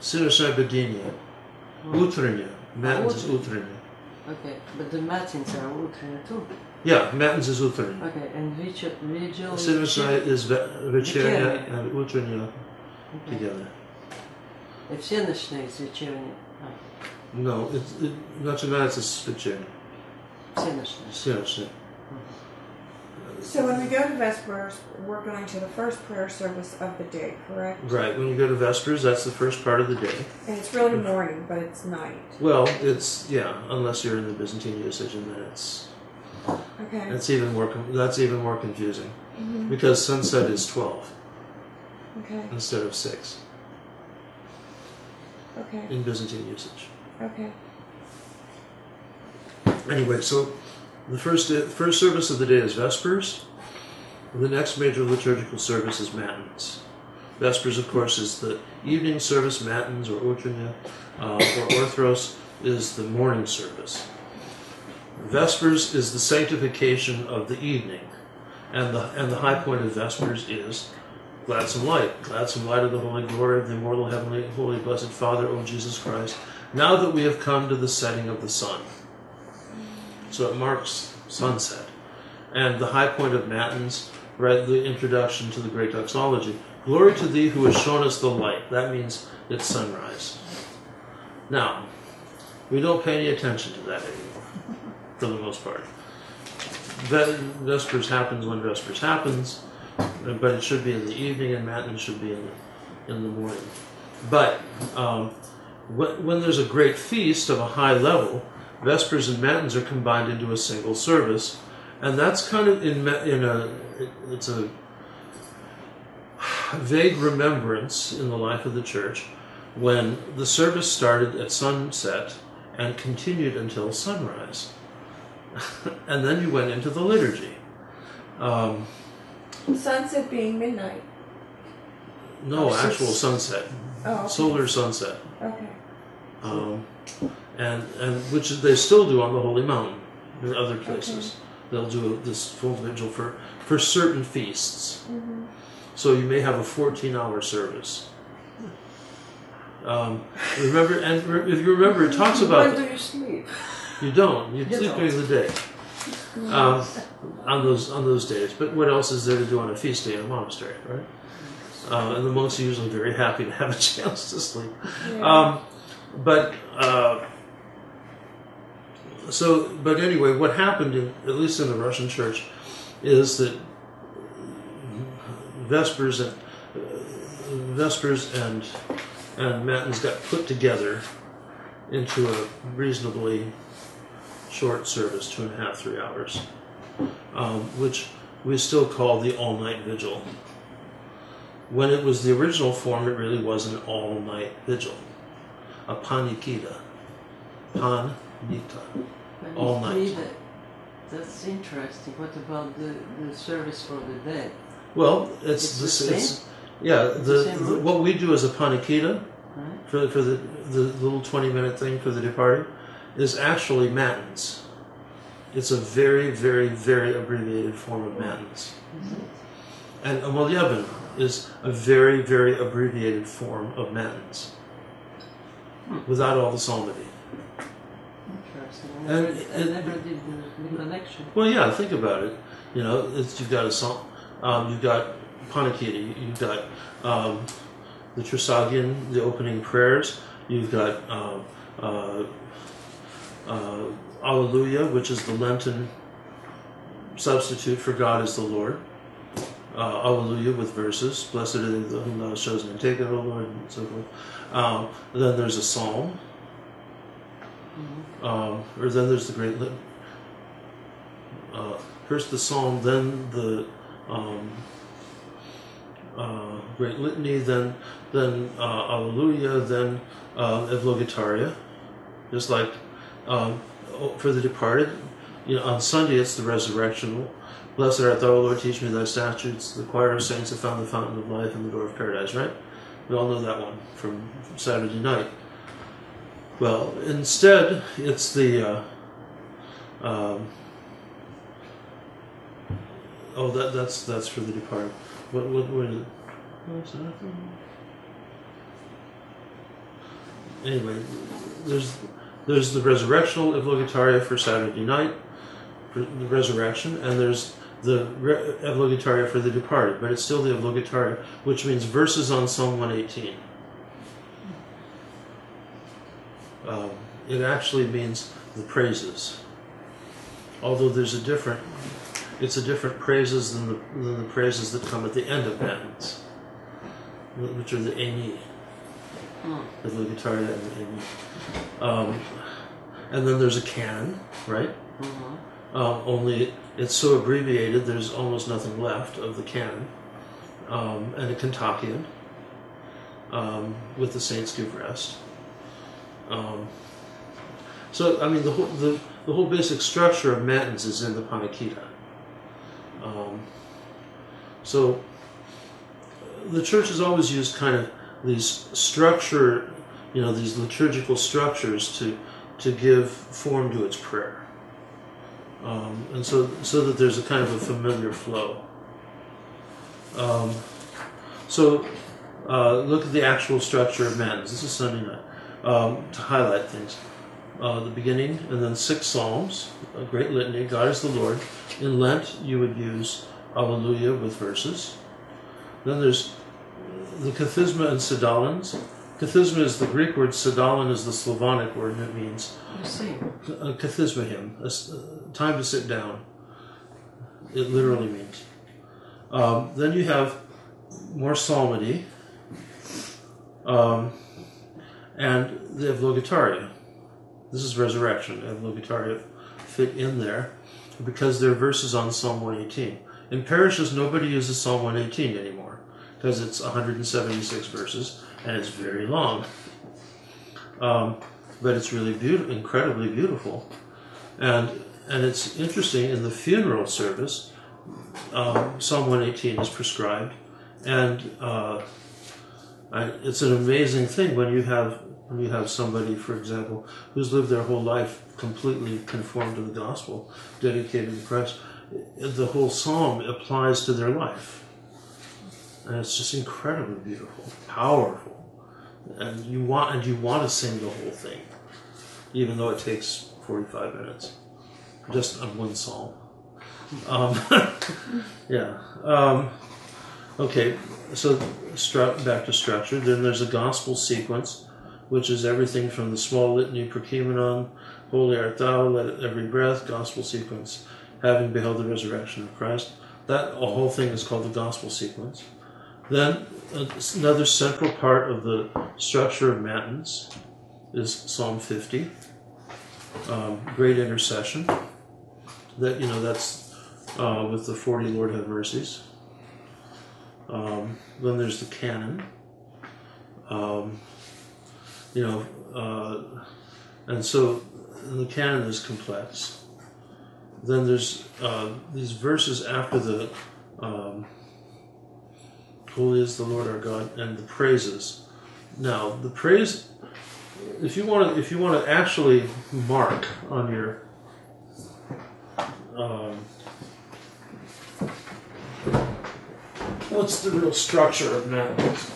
Sinočna bedinia. Utrення. Matins is utrення. Okay, but the Matins are utrення too. Yeah, Matins is utrення. Okay, and vigil Sinočna is večernja and utrення together. И всеночные с вечерней. No, it начинается с вечерней. Всеночные. Sinočna. So when we go to Vespers, we're going to the first prayer service of the day, correct? Right, when you go to Vespers, that's the first part of the day. And it's really morning, but it's night. Well, unless you're in the Byzantine usage, and then Okay. that's even more confusing, because sunset is 12 Okay. instead of 6 Okay. in Byzantine usage. Okay. Anyway, so the first service of the day is Vespers. The next major liturgical service is Matins. Vespers, of course, is the evening service. Matins or Utrina or Orthros is the morning service. Vespers is the sanctification of the evening, and the high point of Vespers is gladsome light of the holy glory of the immortal, heavenly, holy, blessed Father, O Jesus Christ, now that we have come to the setting of the sun. So it marks sunset. And the high point of Matins, right, the introduction to the great doxology. Glory to thee who has shown us the light. That means it's sunrise. Now, we don't pay any attention to that anymore, for the most part. Vespers happens when Vespers happens, but it should be in the evening, and Matins should be in the morning. But when there's a great feast of a high level, Vespers and Matins are combined into a single service, and that's kind of it's a vague remembrance in the life of the Church when the service started at sunset and continued until sunrise. And then you went into the liturgy. Sunset being midnight. No, actual sunset. Oh, okay. Solar sunset. Okay. And which they still do on the Holy Mountain in other places. Okay. They'll do this full vigil for certain feasts. Mm-hmm. So you may have a 14-hour service. Remember, and if you remember, it talks about... When do you sleep? You don't. You sleep during the day. On those days. But what else is there to do on a feast day in a monastery, right? And the monks are usually very happy to have a chance to sleep. Yeah. But anyway, what happened, at least in the Russian Church, is that Vespers and Matins got put together into a reasonably short service, 2.5, 3 hours, which we still call the all-night vigil. When it was the original form, it really was an all-night vigil, a panikida, all night. That's interesting. What about the service for the dead? Well, it's the same. What we do as a panikida, right, for the little 20-minute thing for the departed, is actually Matins. It's a very, very, very abbreviated form of Matins. Mm-hmm. And a Molyevan is a very, very abbreviated form of Matins, without all the psalmody. Interesting. I never did the connection. Well, yeah, think about it. You know, you've got a psalm, you've got Panikida, you've got the Trisagion, the opening prayers, you've got Alleluia, which is the Lenten substitute for God is the Lord. Alleluia with verses, blessed are they whom thou hast chosen and taken, O Lord, and so forth. Then there's a psalm, or then there's the great first the psalm, then the great litany, then Alleluia, then Evlogitaria, just like for the departed. You know, on Sunday it's the resurrection. Blessed art thou, O Lord, teach me thy statutes. The choir of saints have found the fountain of life and the door of paradise, right? We all know that one from Saturday night. Well, instead, it's the... that's for the departed. What is it? What's that? Anyway, there's the resurrectional Evlogitaria for Saturday night, for the resurrection, and there's the Evlogitaria for the departed, but it's still the Evlogitaria, which means verses on Psalm 118. It actually means the praises, although it's a different praises than the praises that come at the end of Matins, which are the Eni, the Evlogitaria and the Eni. And then there's a canon, right? Mm-hmm. Only it's so abbreviated, there's almost nothing left of the canon, and a Kontakion, with the saints give rest. So I mean, the whole basic structure of Matins is in the Panikida. So the church has always used kind of these structure, these liturgical structures to give form to its prayer, and so that there's a kind of a familiar flow. Look at the actual structure of Matins. This is Sunday night, to highlight things. The beginning, and then 6 psalms, a great litany, God is the Lord. In Lent, you would use Alleluia with verses. Then there's the Kathisma and Sidalins. Kathisma is the Greek word, Sidalin is the Slavonic word, and it means a Kathisma hymn, time to sit down. It literally means. Then you have more psalmody, and the Eulogitaria. This is resurrection. Eulogitaria fit in there because they're verses on Psalm 118. In parishes, nobody uses Psalm 118 anymore because it's 176 verses and it's very long. But it's really beautiful, incredibly beautiful. And it's interesting, in the funeral service, Psalm 118 is prescribed, and it's an amazing thing when you have somebody, for example, who's lived their whole life completely conformed to the gospel, dedicated to Christ. The whole psalm applies to their life, and it's just incredibly beautiful, powerful, and you want to sing the whole thing, even though it takes 45 minutes, just on one psalm. Okay, so back to structure. Then there's a gospel sequence, which is everything from the small litany Prokimenon, Holy art thou, let every breath, gospel sequence, having beheld the resurrection of Christ. That whole thing is called the gospel sequence. Then another central part of the structure of Matins is Psalm 50, great intercession. That's with the 40 Lord have mercies. Then there's the canon, and so the canon is complex. Then there's these verses after the Holy is the Lord our God, and the praises. Now, the praise, if you want to actually mark on your what's the real structure of Matins?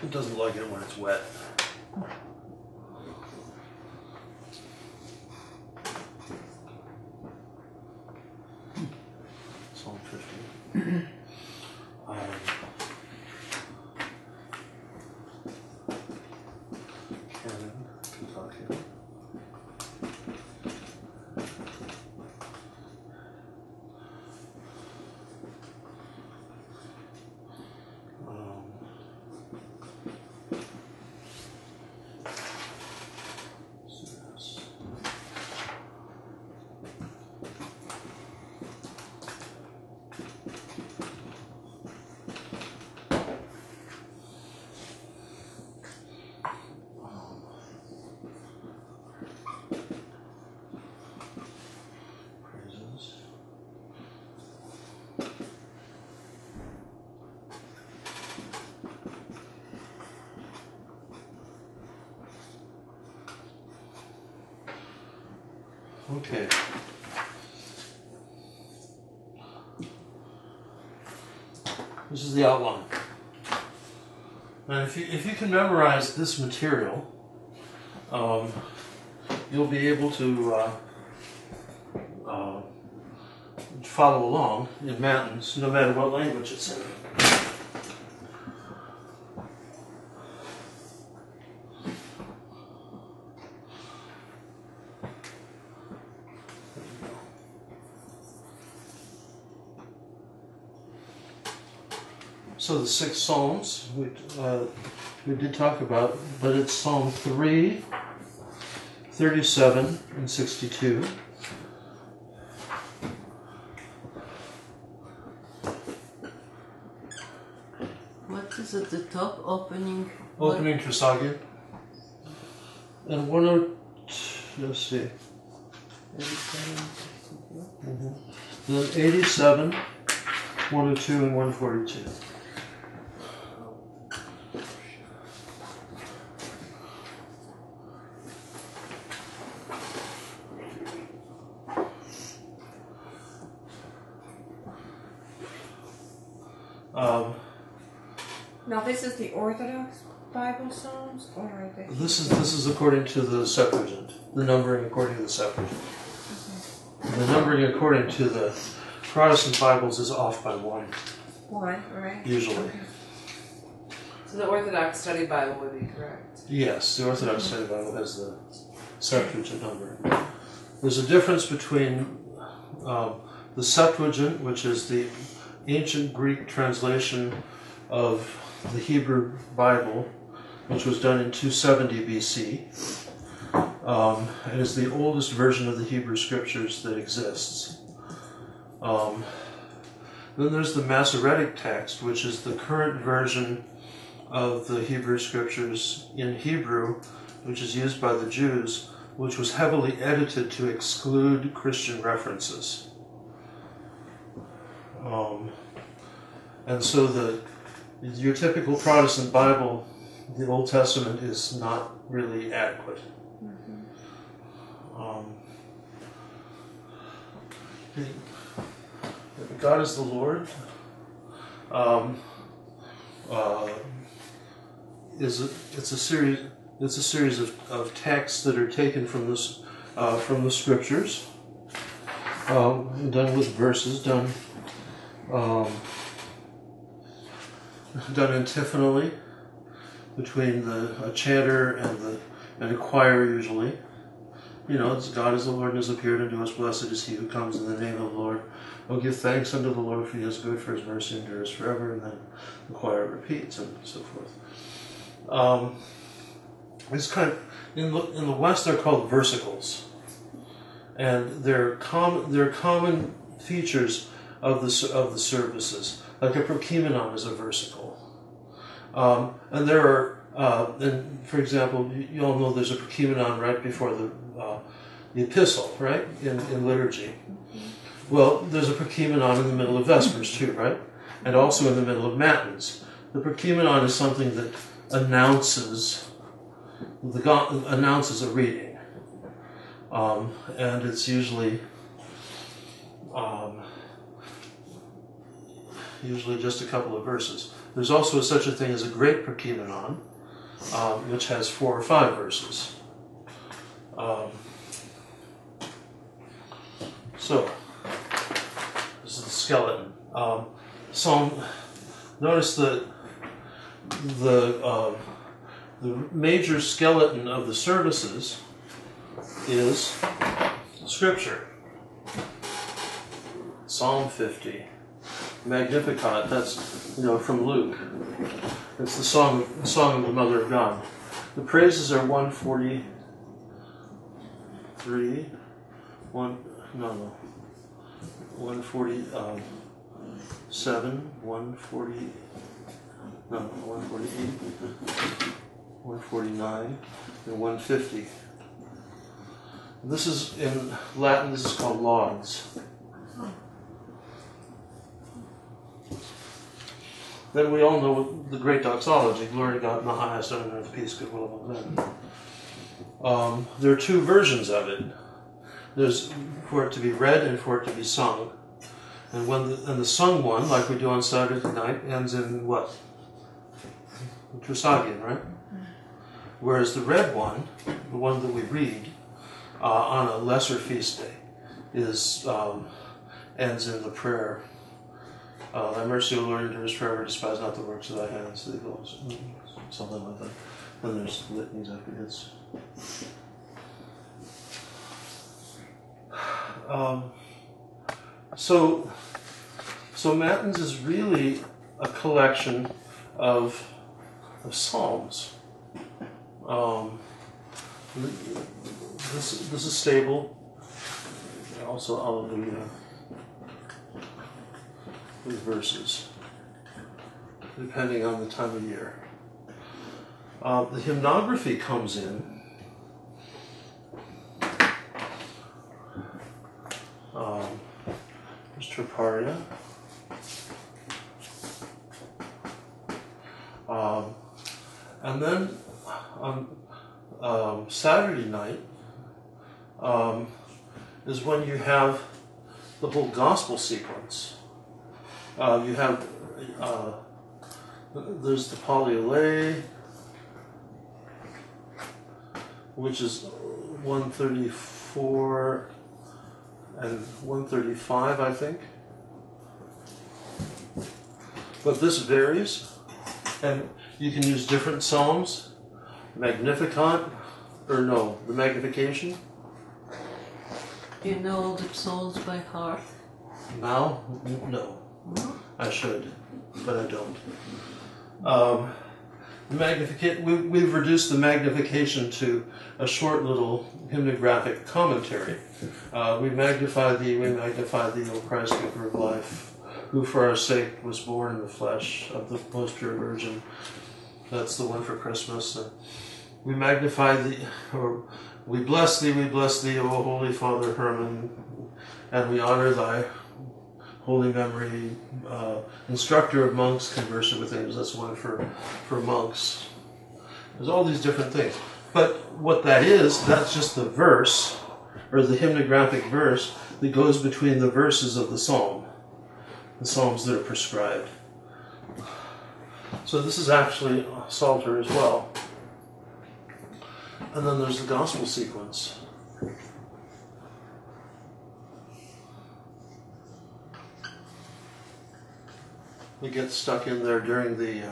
It doesn't like it when it's wet. Psalm 50. Canon, Kentucky. Okay. This is the outline. And if you can memorize this material, you'll be able to follow along in Matins, no matter what language it's in. So the 6 Psalms we did talk about, but it's Psalm 3, 37, and 62. What is at the top? Opening Trisagin. And 102, let's see. 87. Then 87, 102, and 142. Now this is the Orthodox Bible Psalms, or are they? This is according to the Septuagint, the numbering according to the Septuagint. Okay. The numbering according to the Protestant Bibles is off by 1. 1, right? Usually. Okay. So the Orthodox Study Bible would be correct. Yes, the Orthodox Study Bible has the Septuagint number. There's a difference between the Septuagint, which is the ancient Greek translation of the Hebrew Bible, which was done in 270 BC. It is the oldest version of the Hebrew Scriptures that exists. Then there's the Masoretic text, which is the current version of the Hebrew Scriptures in Hebrew, which is used by the Jews, which was heavily edited to exclude Christian references. And so your typical Protestant Bible, the Old Testament, is not really adequate. God is the Lord it's a series of texts that are taken from the Scriptures, done with verses, done antiphonally between a chanter and a choir usually. You know, it's God is the Lord and has appeared unto us. Blessed is he who comes in the name of the Lord. Oh, give thanks unto the Lord, for he is good, for his mercy endures forever. And then the choir repeats and so forth. It's kind of in the West they're called versicles, and they're common features of the services. Like a prokimenon is a versicle, and there are. And for example, you all know there's a prokimenon right before the epistle, right, in liturgy. Well, there's a prokimenon in the middle of Vespers too, right, and also in the middle of Matins. The prokimenon is something that announces a reading, and it's usually just a couple of verses. There's also such a thing as a great prokimenon, which has 4 or 5 verses. So, this is the skeleton. Notice that the major skeleton of the services is Scripture. Psalm 50. Magnificat, that's from Luke. It's the song of the Mother of God. The praises are 143, 147, 148, 149, and 150. This is in Latin. This is called lauds. Then we all know the great doxology, glory to God in the highest, on earth peace, goodwill among men. There are 2 versions of it. there's for it to be read and for it to be sung. And the sung one, like we do on Saturday night, ends in what? Trisagion, right? Whereas the read one, the one that we read on a lesser feast day, ends in the prayer. Thy mercy, O Lord, endures forever. Despise not the works of thy hands. Something like that. Then there's litanies afterwards. So Matins is really a collection of psalms. This is stable. Also, Alleluia with verses, depending on the time of year. The hymnography comes in. There's Troparia. And then on Saturday night is when you have the whole gospel sequence. You have there's the Polyolé, which is 134 and 135, I think. But this varies, and you can use different psalms. Magnificat, or no, the Magnification. Do you know all the psalms by heart? Now? No. I should, but I don't. We've reduced the Magnification to a short little hymnographic commentary. We magnify thee, O Christ, giver of life, who for our sake was born in the flesh of the most pure Virgin. That's the one for Christmas. We magnify thee, or we bless thee, O Holy Father Herman, and we honor thy holy memory, instructor of monks, conversant with angels. That's one for monks. There's all these different things. But what that is, that's just the verse, or the hymnographic verse, that goes between the verses of the psalm, the psalms that are prescribed. So this is actually a Psalter as well. And then there's the gospel sequence. We get stuck in there during the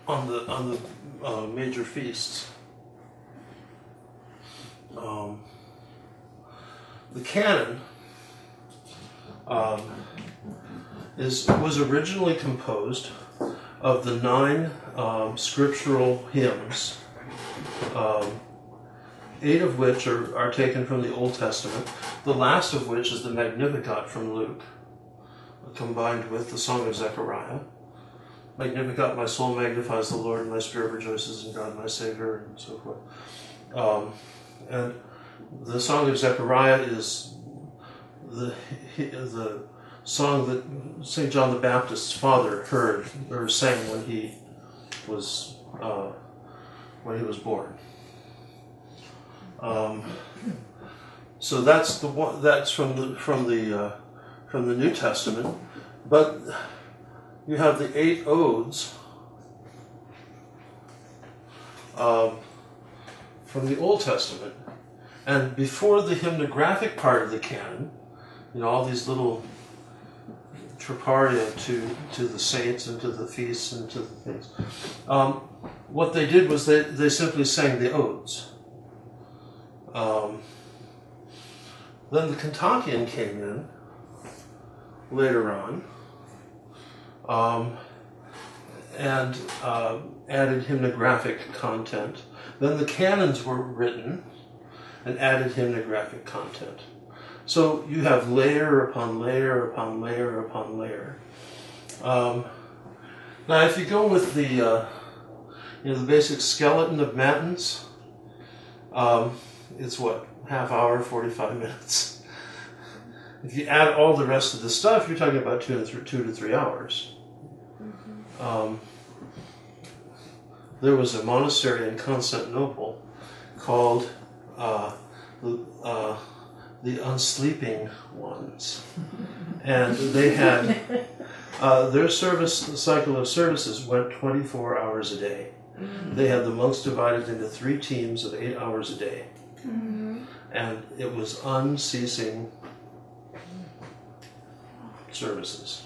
on the major feasts. The canon was originally composed of the 9 scriptural hymns, 8 of which are taken from the Old Testament, the last of which is the Magnificat from Luke, combined with the Song of Zechariah. Magnificat, my soul magnifies the Lord, and my spirit rejoices in God my Savior, and so forth. And the Song of Zechariah is the song that St. John the Baptist's father heard or sang when he was born. So that's the one. That's from the New Testament, but you have the 8 odes from the Old Testament, and before the hymnographic part of the canon, all these little troparia to the saints and to the feasts and to the things. What they did was they simply sang the odes. Then the Cantacian came in later on, and added hymnographic content. Then the canons were written and added hymnographic content. So you have layer upon layer upon layer upon layer. Now, if you go with the basic skeleton of Matins, it's what, half hour, 45 minutes. If you add all the rest of the stuff, you're talking about 2 to 3 hours. There was a monastery in Constantinople called the unsleeping ones, and they had their cycle of services went 24 hours a day. They had the monks divided into 3 teams of 8 hours a day, and it was unceasing services.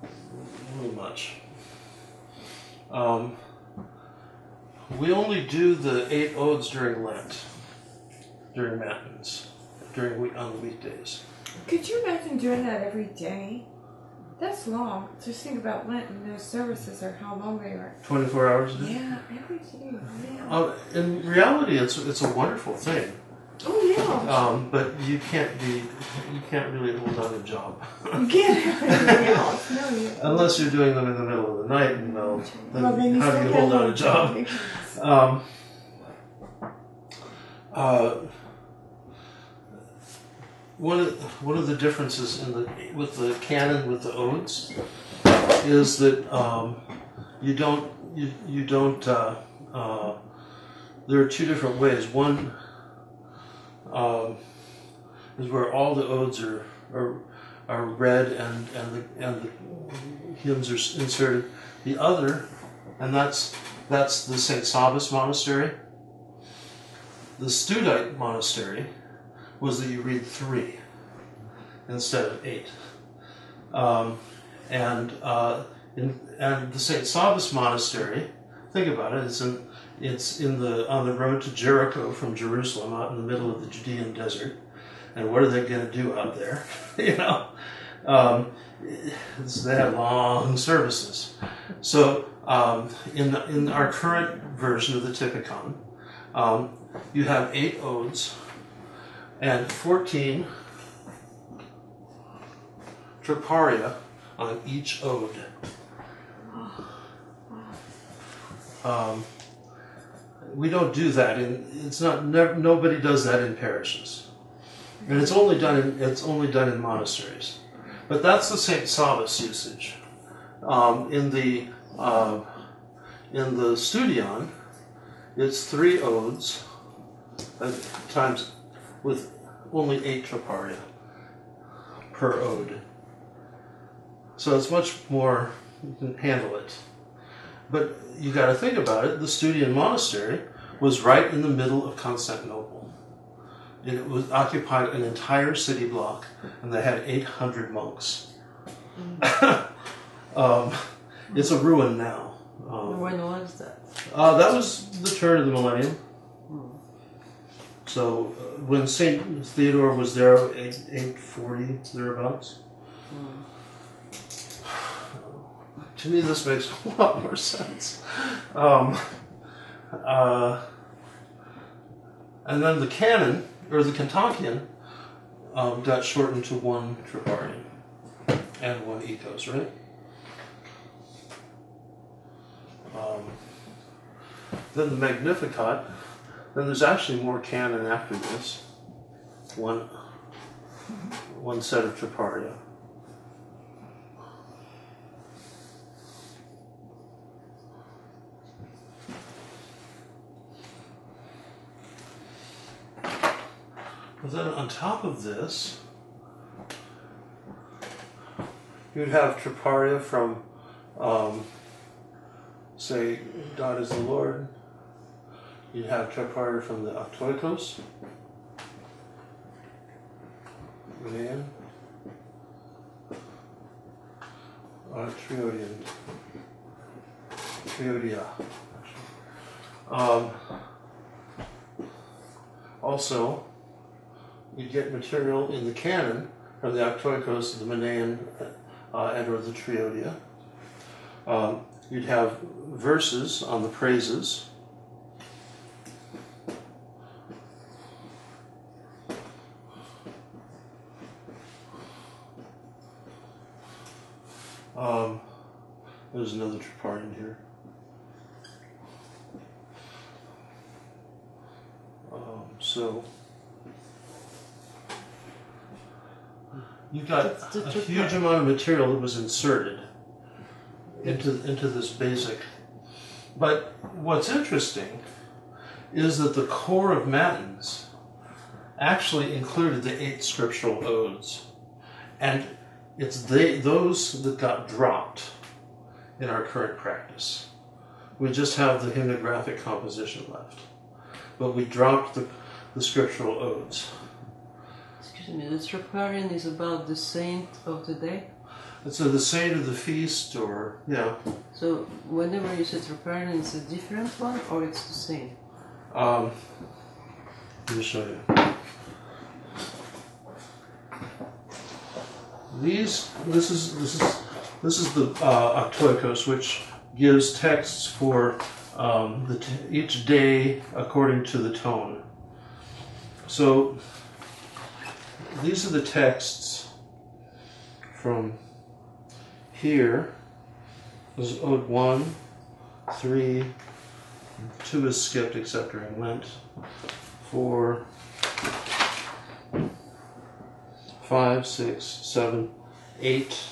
A little much. We only do the 8 odes during Lent, during Matins, on the weekdays. Could you imagine doing that every day? That's long. Just think about Lent and those services are how long they are. 24 hours a day? Yeah, every day. Yeah. In reality, it's a wonderful thing. Oh yeah. But you can't really hold down a job. You can't have anything else, no. Unless you're doing them in the middle of the night, and then how do you hold down a job? One of the differences with the canon with the odes is that you don't. There are 2 different ways. One is where all the odes are read and the hymns are inserted. The other, and that's the St. Sabas monastery. The Studite monastery was that you read 3 instead of 8. And the St. Sabas monastery, think about it, it's on the road to Jericho from Jerusalem, out in the middle of the Judean desert. And what are they going to do out there? They have long services. So in our current version of the Typicon, you have 8 odes and 14 troparia on each ode. We don't do that nobody does that in parishes, and it's only done in monasteries. But that's the St. Sabas usage. In the Studion, it's 3 odes times with only 8 troparia per ode. So it's much more, you can handle it. But you got to think about it. The Studian monastery was right in the middle of Constantinople. It was occupied an entire city block, and they had 800 monks. It's a ruin now. When was that? That was the turn of the millennium. So when St. Theodore was there, 840, thereabouts. To me, this makes a lot more sense. And then the canon, or the Kentuckian, got shortened to 1 troparion and 1 ethos, right? Then the Magnificat, then there's actually more canon after this. One set of troparia. But then on top of this, you'd have troparia from, say, God is the Lord. You'd have troparia from the Octoikos. Man. Triodia. Also, you get material in the canon from the Octoikos, the Manaean, and or the Triodia. You'd have verses on the praises. There's another troparion here. So you've got a huge amount of material that was inserted into this basic. But what's interesting is that the core of Matins actually included the 8 scriptural odes. And it's those that got dropped in our current practice. We just have the hymnographic composition left. But we dropped the scriptural odes. Excuse me, the troparion is about the saint of the day? So the saint of the feast, or, yeah. So whenever you say troparion, it's a different one, or it's the same? Let me show you. This is the Octoikos, which gives texts for each day according to the tone. So these are the texts from here. This is Ode 1, 3, 2 is skipped except during Lent, 4, 5, 6, 7, 8,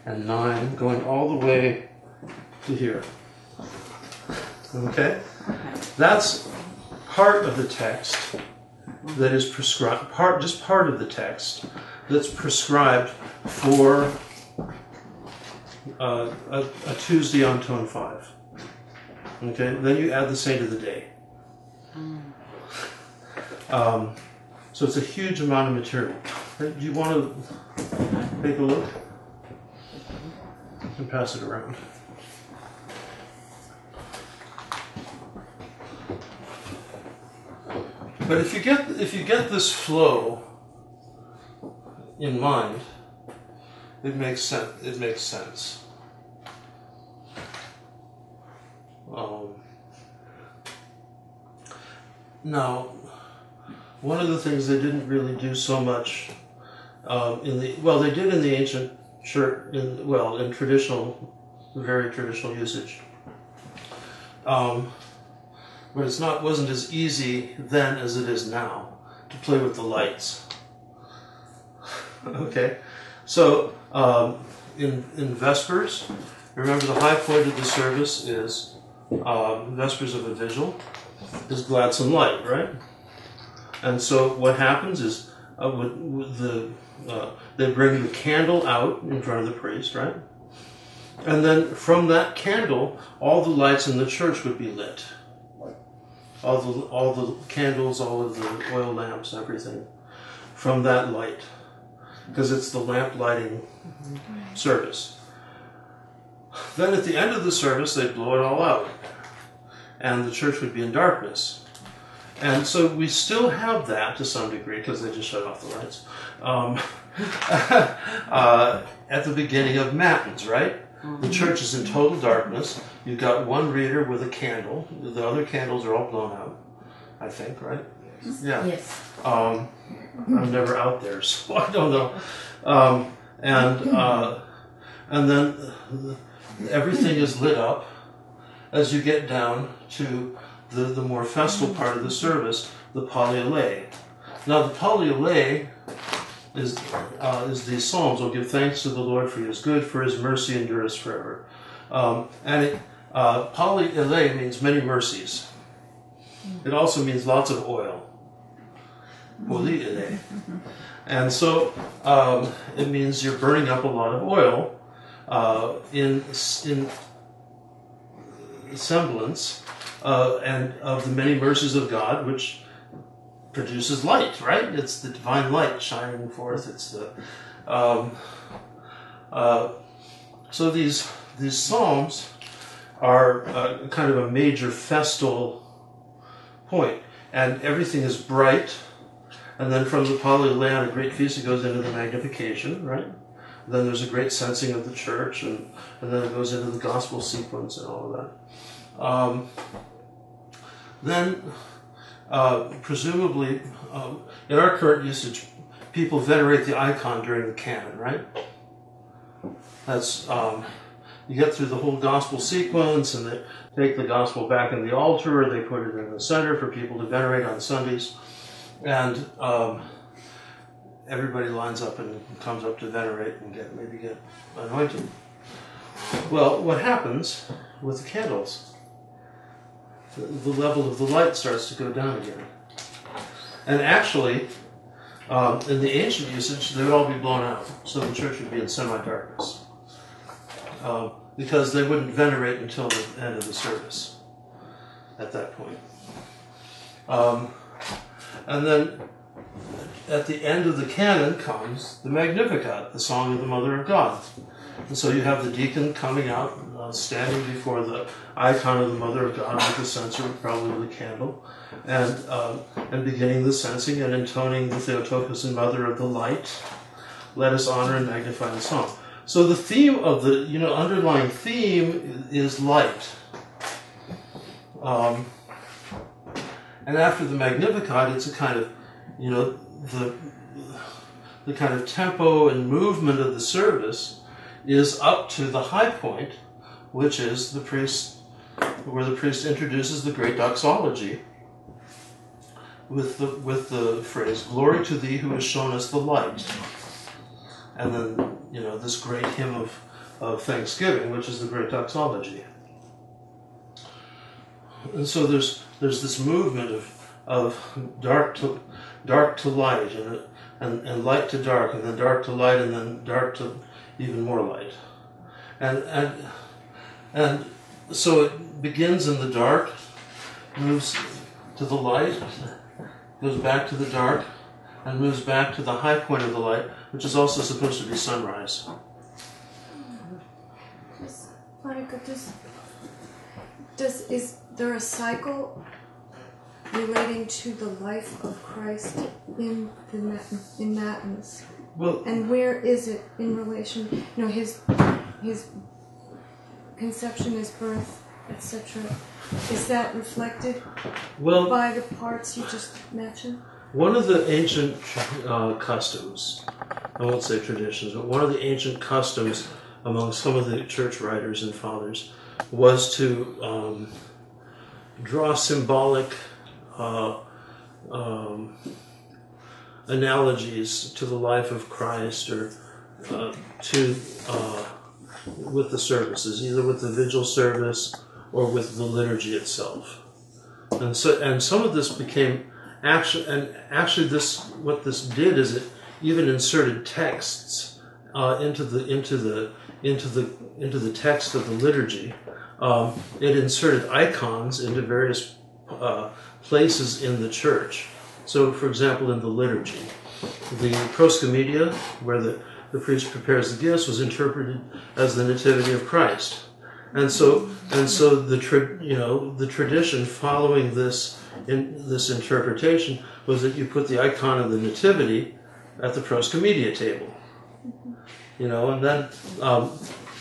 and 9, going all the way to here. Okay? That's part of the text that is prescribed, just part of the text that's prescribed for a Tuesday on tone 5. Okay? Then you add the saint of the day. So it's a huge amount of material. Do you want to take a look? And pass it around. But if you get this flow in mind, it makes sense. It makes sense. Now, one of the things they didn't really do so much they did in the ancient church, in traditional, very traditional usage. But wasn't as easy then as it is now to play with the lights. Okay, so in Vespers, remember the high point of the service is Vespers of a Vigil, is gladsome light, right? And so what happens is they bring the candle out in front of the priest, right? And then from that candle, all the lights in the church would be lit. All the candles, all of the oil lamps, everything, from that light, because it's the lamp lighting service. Then at the end of the service, they'd blow it all out, and the church would be in darkness. And so we still have that to some degree, because they just shut off the lights, at the beginning of Matins, right? The church is in total darkness. You've got one reader with a candle. The other candles are all blown out, I think, right? Yeah. Yes. I'm never out there, so I don't know. And then everything is lit up as you get down to the more festal part of the service, the Polyalei. Now, the Polyalei is these psalms. "Oh, give thanks to the Lord, for he is good, for his mercy endures forever." Polyalei means many mercies. It also means lots of oil. Polyalei. And so it means you're burning up a lot of oil in semblance and of the many mercies of God, which produces light, right? It's the divine light shining forth. It's the so these psalms are kind of a major festal point, and everything is bright. And then from the Polyalei on a great feast, it goes into the Magnification, right? Then there's a great sensing of the church, and then it goes into the gospel sequence and all of that. Presumably, in our current usage, people venerate the icon during the canon, right? That's you get through the whole gospel sequence, and they take the gospel back in the altar, or they put it in the center for people to venerate on Sundays, and everybody lines up and comes up to venerate and get anointed. Well, what happens with the candles? the level of the light starts to go down again. And actually, in the ancient usage, they would all be blown out, so the church would be in semi-darkness, because they wouldn't venerate until the end of the service at that point. And then at the end of the canon comes the Magnificat, the Song of the Mother of God. And so you have the deacon coming out, standing before the icon of the Mother of God with the censer, probably the candle, and beginning the censing and intoning the Theotokos and Mother of the Light. Let us honor and magnify the song. So the theme of the underlying theme is light. And after the Magnificat, it's a kind of, the kind of tempo and movement of the service is up to the high point, which is where the priest introduces the great doxology with the phrase, "Glory to thee who has shown us the light." And then, this great hymn of thanksgiving, which is the great doxology. And so there's this movement of dark to light, and light to dark, and then dark to light, and then dark to even more light. And so it begins in the dark, moves to the light, goes back to the dark, and moves back to the high point of the light, which is also supposed to be sunrise. Monica, is there a cycle relating to the life of Christ in Matins? Well, and where is it in relation? His conception, his birth, etc. Is that reflected by the parts you just mentioned? One of the ancient customs, I won't say traditions, but one of the ancient customs among some of the church writers and fathers was to draw symbolic analogies to the life of Christ, or with the services, either with the vigil service or with the liturgy itself. And some of this became actually what this did is it even inserted texts into the text of the liturgy. It inserted icons into various places in the church. So, for example, in the liturgy, the proscomedia, where the priest prepares the gifts, was interpreted as the Nativity of Christ, and so the tradition following this interpretation was that you put the icon of the Nativity at the proscomedia table, and then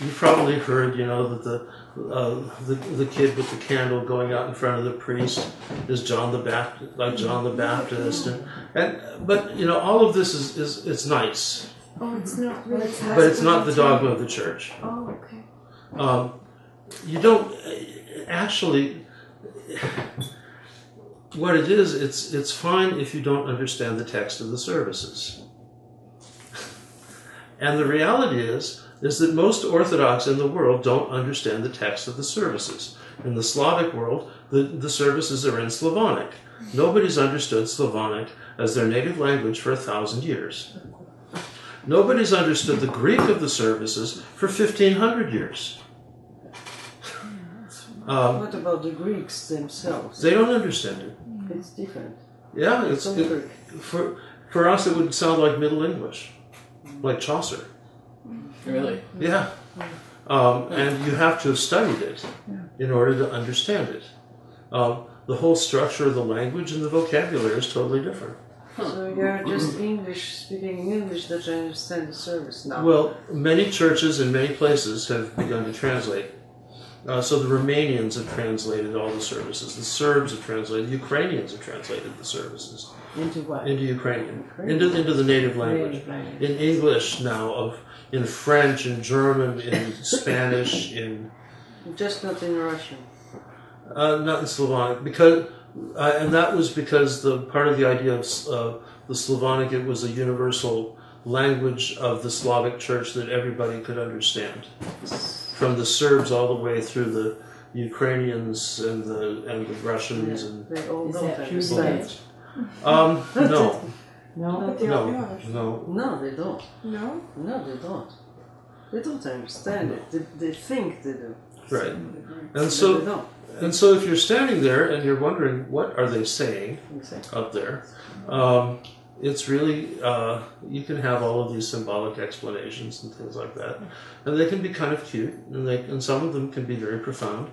you probably heard that the kid with the candle going out in front of the priest is John the Baptist, like John the Baptist, but all of this is nice. Oh, it's not really. But it's not the dogma of the church. Oh, okay. You don't actually. What it is, it's fine if you don't understand the text of the services. And the reality is that most Orthodox in the world don't understand the text of the services. In the Slavic world, the services are in Slavonic. Nobody's understood Slavonic as their native language for 1,000 years. Nobody's understood the Greek of the services for 1,500 years. What about the Greeks themselves? They don't understand it. It's different. Yeah, for us it would sound like Middle English, like Chaucer. Really? Yeah. And you have to have studied it in order to understand it. The whole structure of the language and the vocabulary is totally different. So you're just speaking English that you understand the service now? Well, many churches in many places have begun to translate. So the Romanians have translated all the services. The Serbs have translated. The Ukrainians have translated the services. Into what? Into Ukrainian. Into the native language. In English now, in French, in German, in Spanish, in... Just not in Russian. Not in Slavonic, because and that was because the part of the idea of the Slavonic, it was a universal language of the Slavic Church that everybody could understand, from the Serbs all the way through Ukrainians and the Russians and they all Is don't that true understand. today? no, No? But the no, Irish. no. No, they don't. No? No, they don't. They don't understand it. They think they do. Right. And But they so don't. if you're standing there and you're wondering what are they saying Exactly. up there, it's really you can have all of these symbolic explanations and things like that, and they can be kind of cute, and some of them can be very profound,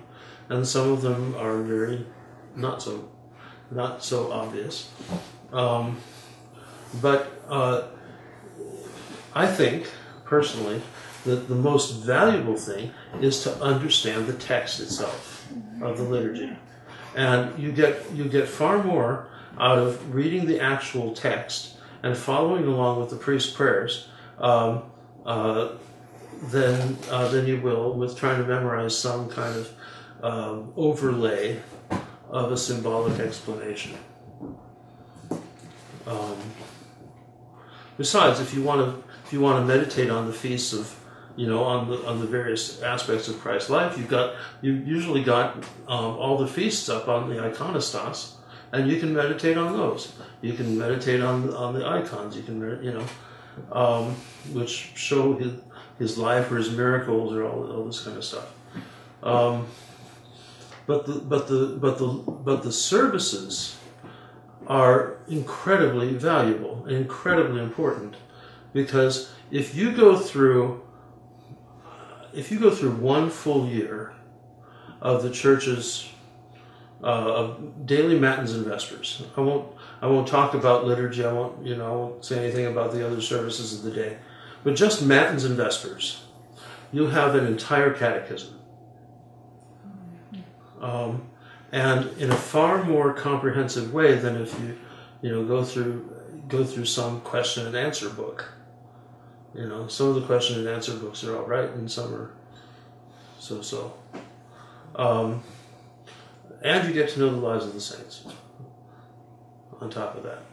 and some of them are very not so obvious. But I think personally that the most valuable thing is to understand the text itself of the liturgy, and you get far more out of reading the actual text and following along with the priest's prayers than you will with trying to memorize some kind of overlay of a symbolic explanation. Besides, if you want to meditate on the feasts of, on the various aspects of Christ's life, you usually got all the feasts up on the iconostas, and you can meditate on those. You can meditate on the icons. You can which show his life or his miracles or all this kind of stuff. But the services are incredibly valuable and incredibly important, because if you go through one full year of the church's of daily matins and vespers, I won't talk about liturgy. I won't say anything about the other services of the day, but just matins and vespers, you'll have an entire catechism. And in a far more comprehensive way than if you go through some question and answer book. Some of the question and answer books are all right, and some are so. And you get to know the lives of the saints on top of that,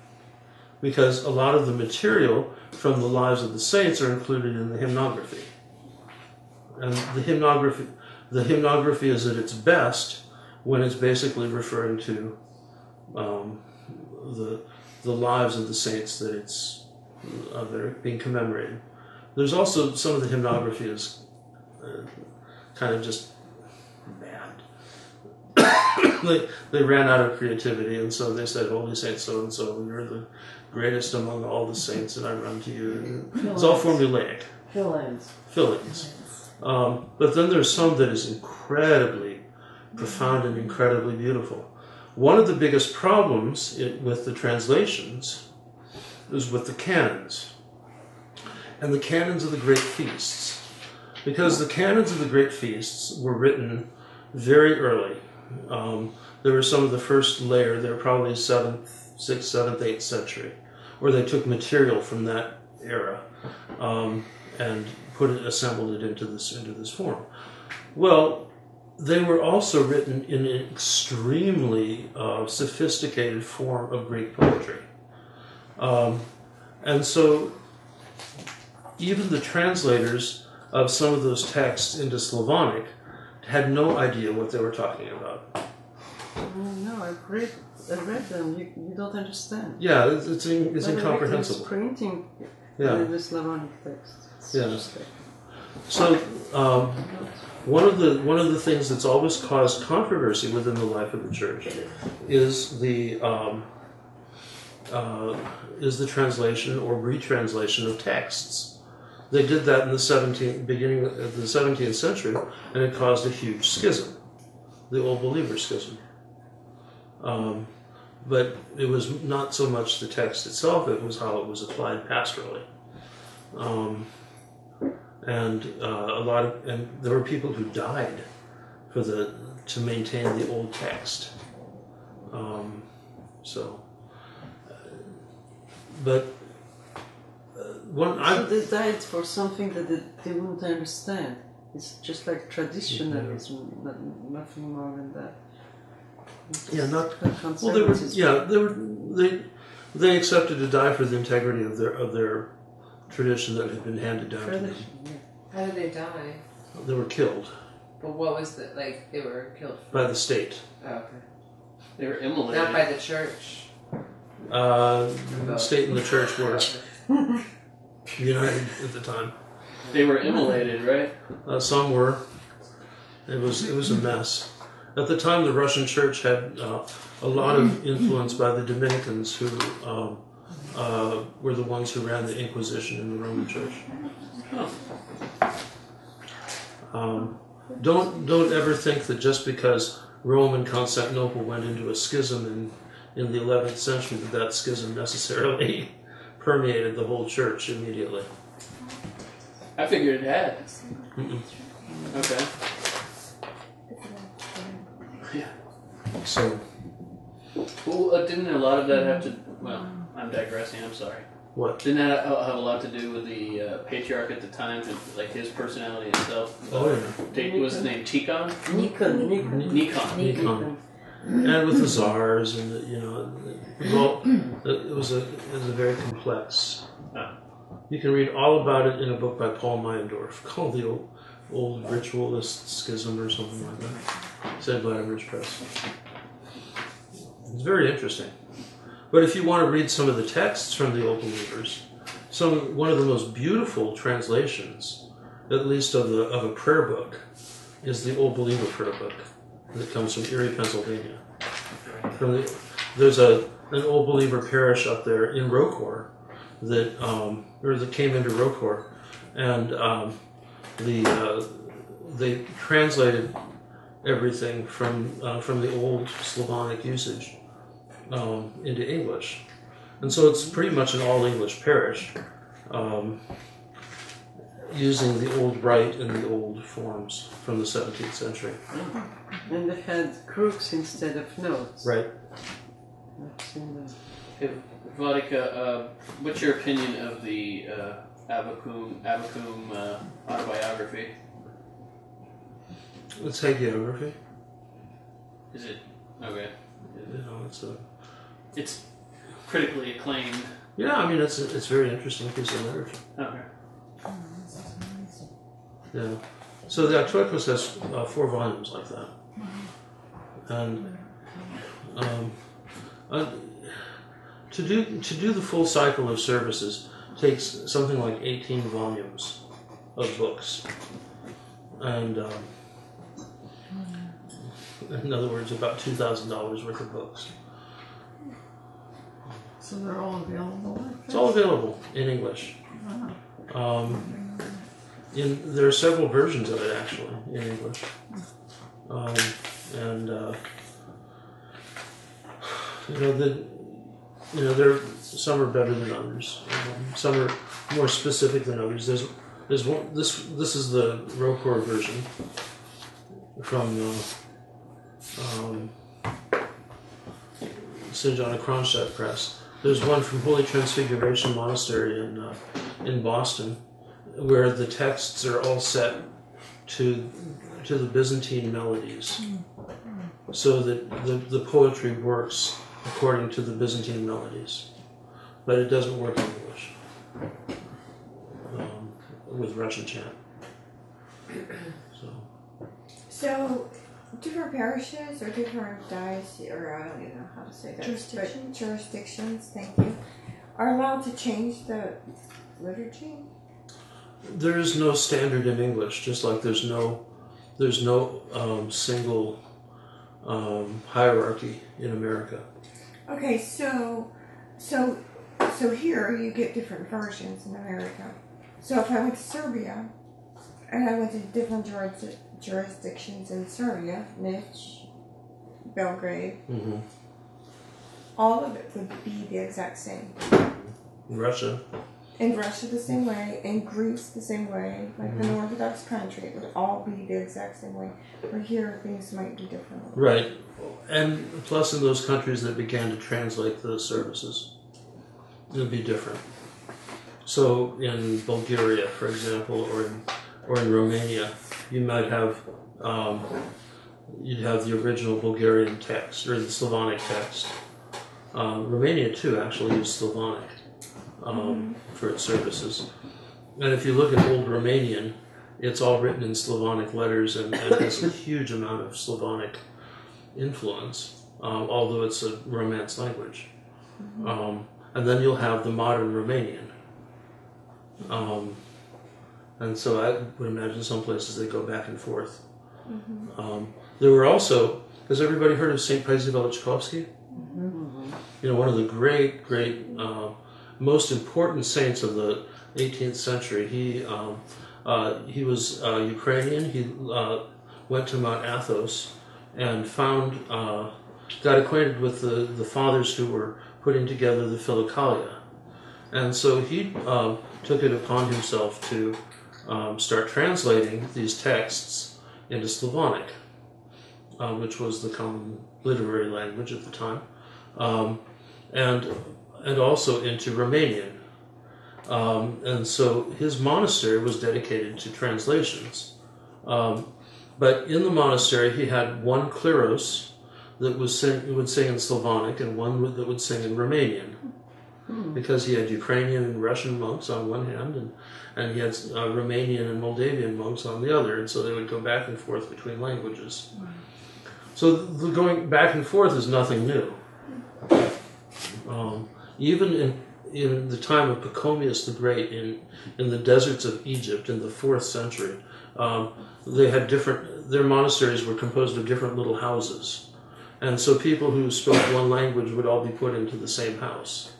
because a lot of the material from the lives of the saints are included in the hymnography, and the hymnography is at its best when it's basically referring to the lives of the saints that are being commemorated. There's also some of the hymnography is kind of just bad. They ran out of creativity, and so they said, "Holy Saint so and so, you're the greatest among all the saints, and I run to you." It's all formulaic. Fillings. But then there's some that is incredibly profound and incredibly beautiful. One of the biggest problems with the translations is with the canons, and the canons of the great feasts, because the canons of the great feasts were written very early. There were some of the first layer. They were probably 7th, 6th, 7th, 8th century, where they took material from that era and assembled it into this form. Well, they were also written in an extremely sophisticated form of Greek poetry. And so even the translators of some of those texts into Slavonic had no idea what they were talking about. No, I've read them. You don't understand. Yeah, it's incomprehensible. It's printing the Slavonic text. So one of the things that's always caused controversy within the life of the church is the translation or retranslation of texts. They did that in the beginning of the 17th century, and it caused a huge schism, the Old Believer Schism. But it was not so much the text itself; it was how it was applied pastorally. And there were people who died to maintain the old text. They died for something that they wouldn't understand. It's just like traditionalism, nothing more than that. They accepted to die for the integrity of their tradition that had been handed down to them. How did they die? They were killed. But what was the, like, they were killed? By the state. Oh, okay. They were immolated. Not by the church. The state and the church were united at the time. They were immolated, right? Some were. It was a mess. At the time, the Russian church had a lot of influence by the Dominicans, who were the ones who ran the Inquisition in the Roman Church. Don't ever think that just because Rome and Constantinople went into a schism in the 11th century that schism necessarily permeated the whole church immediately. I figured it had. Mm-mm. Okay. Yeah. So. Well, didn't a lot of that have to? Well, I'm digressing. I'm sorry. What? Didn't that have a lot to do with the patriarch at the time, and like his personality himself? Oh yeah. Was his name Tikon? Nikon. And with the czars, and it was a very complex. You can read all about it in a book by Paul Meyendorff called The Old Ritualist Schism or something like that, said by Rich Press. It's very interesting. But if you want to read some of the texts from the Old Believers, one of the most beautiful translations, at least of a prayer book, is the Old Believer prayer book that comes from Erie, Pennsylvania. There's an Old Believer parish up there in Rocor that came into Rocor, and they translated everything from the old Slavonic usage into English, and so it's pretty much an all-English parish, using the old rite and the old forms from the 17th century. And they had crooks instead of notes. Right. Vodika, what's your opinion of the Abacum autobiography? It's hagiography. Is it okay? It's critically acclaimed. Yeah, I mean it's a very interesting piece of literature. Okay. Yeah. So the Octoicos has 4 volumes like that, and to do the full cycle of services takes something like 18 volumes of books, and in other words, about $2,000 worth of books. So they're all available? It's all available in English. There are several versions of it actually in English, some are better than others. Some are more specific than others. There's one. This is the Rocor version from St. John of Kronstadt Press. There's one from Holy Transfiguration Monastery in Boston, where the texts are all set to the Byzantine melodies, so that the poetry works according to the Byzantine melodies, but it doesn't work in English with Russian chant. So different parishes or different dioceses, or I don't even know how to say that. Jurisdictions, thank you, are allowed to change the liturgy? There is no standard in English, just like there's no single hierarchy in America. Okay, so here you get different versions in America. So if I went to Serbia, and I went to different jurisdictions in Serbia, Niš, Belgrade, all of it would be the exact same. Russia. In Russia the same way, in Greece the same way, like an Orthodox country, it would all be the exact same way. But here things might be different. Right. And plus in those countries that began to translate the services, it would be different. So in Bulgaria, for example, or in Romania, you might have you'd have the original Bulgarian text or the Slavonic text. Romania too actually used Slavonic for its services. And if you look at Old Romanian, it's all written in Slavonic letters and has a huge amount of Slavonic influence, although it's a Romance language. And then you'll have the modern Romanian. And so I would imagine some places they go back and forth. There were also, has everybody heard of St. Paisy Velichkovsky? You know, one of the great, most important saints of the 18th century. He was Ukrainian. He went to Mount Athos and got acquainted with the fathers who were putting together the Philokalia. And so he took it upon himself to start translating these texts into Slavonic, which was the common literary language at the time, and also into Romanian. And so his monastery was dedicated to translations. But in the monastery, he had one kleros that would sing in Slavonic and one that would sing in Romanian, because he had Ukrainian and Russian monks on one hand, and he had Romanian and Moldavian monks on the other, and so they would go back and forth between languages. So the going back and forth is nothing new. Even in the time of Pachomius the Great, in the deserts of Egypt in the 4th century, they had their monasteries were composed of different little houses. And so people who spoke one language would all be put into the same house.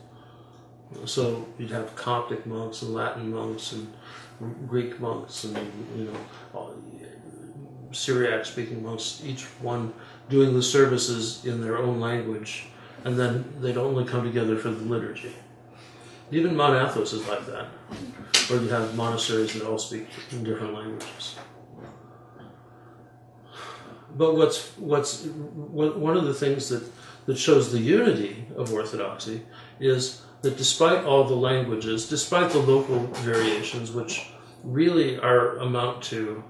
So you'd have Coptic monks and Latin monks and Greek monks and, Syriac-speaking monks, each one doing the services in their own language, and then they'd only come together for the liturgy. Even Mount Athos is like that, where you have monasteries that all speak in different languages. But one of the things that shows the unity of Orthodoxy is that despite all the languages, despite the local variations, which really amount to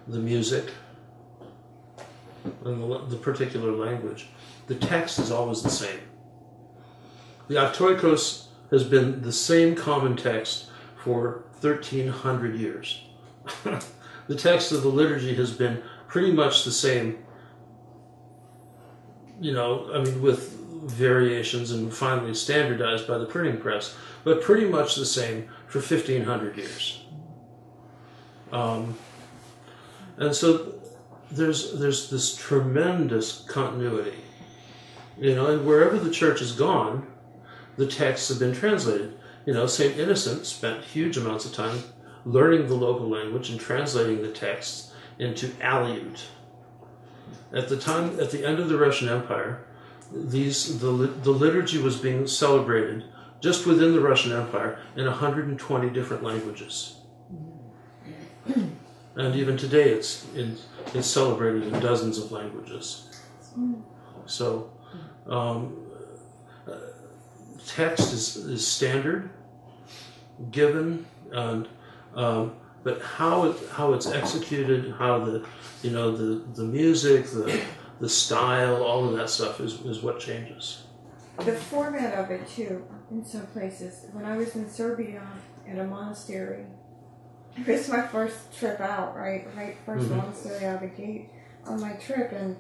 the music and the particular language, the text is always the same. The Aktoikos has been the same common text for 1,300 years. The text of the liturgy has been pretty much the same, with variations and finally standardized by the printing press, but pretty much the same for 1,500 years. And so there's this tremendous continuity, and wherever the church has gone, the texts have been translated. St. Innocent spent huge amounts of time learning the local language and translating the texts into Aleut. At the end of the Russian Empire, the liturgy was being celebrated just within the Russian Empire in 120 different languages. And even today it's celebrated in dozens of languages. So text is standard, given, and but how it's executed, how the music, the style, all of that stuff is what changes. The format of it too, in some places. When I was in Serbia at a monastery, this is my first trip out, right? First monastery out of the gate on my trip, and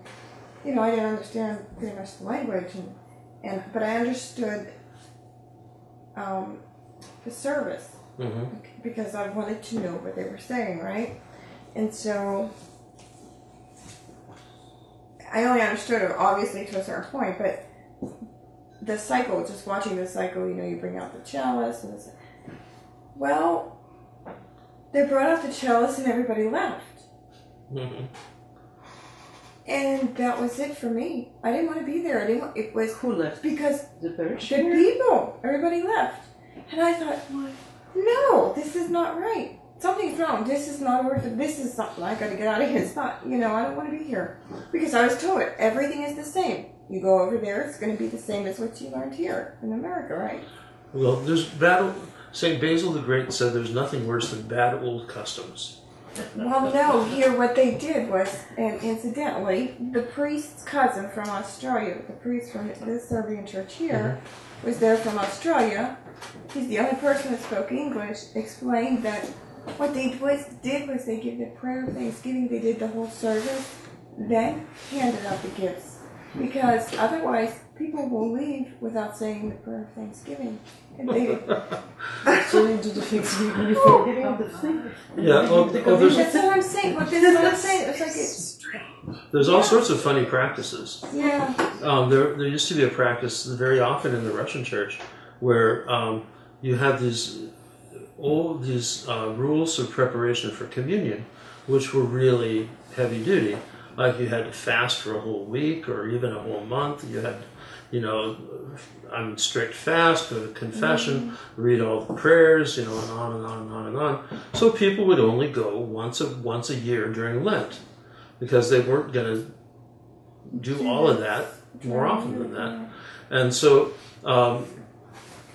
I didn't understand pretty much the language, but I understood the service because I wanted to know what they were saying, right? And so I only understood it obviously to a certain point, but the cycle, just watching the cycle, you bring out the chalice, and they brought out the chalice and everybody left. And that was it for me. I didn't want to be there. It was who left? Because the people, everybody left. And I thought, no, this is not right. Something's wrong. This is not worth. This is something. I got to get out of here. It's not. I don't want to be here because I was told everything is the same. You go over there, it's going to be the same as what you learned here in America, right? Well, there's St. Basil the Great said there's nothing worse than bad old customs. Well, no, here what they did was, and incidentally, the priest's cousin from Australia, the priest from the Serbian church here, was there from Australia. He's the only person that spoke English, explained that what they did was they did the prayer of Thanksgiving. They did the whole service, then handed out the gifts, because otherwise people will leave without saying the prayer of Thanksgiving. And they So you do the Thanksgiving before getting the thing. Yeah, that's what I'm saying. But that's what I'm saying. It's like it's there's all sorts of funny practices. yeah. There used to be a practice very often in the Russian church where you have these rules of preparation for communion, which were really heavy duty. Like you had to fast for a whole week or even a whole month. You had, on strict fast, go to confession, read all the prayers, and on and on and on and on. So people would only go once a year during Lent, because they weren't going to do all of that more often than that. And so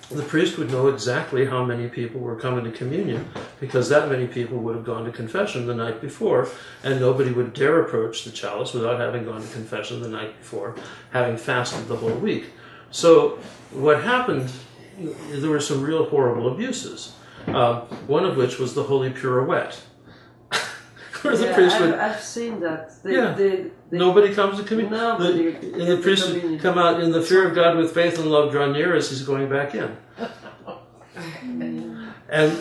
the priest would know exactly how many people were coming to communion, because that many people would have gone to confession the night before, and nobody would dare approach the chalice without having gone to confession the night before, having fasted the whole week. So what happened, there were some real horrible abuses, one of which was the Holy Pirouette. The priest would, I've seen that. Nobody comes to communion. The priest would come out in the fear of God with faith and love, draw near as he's going back in. And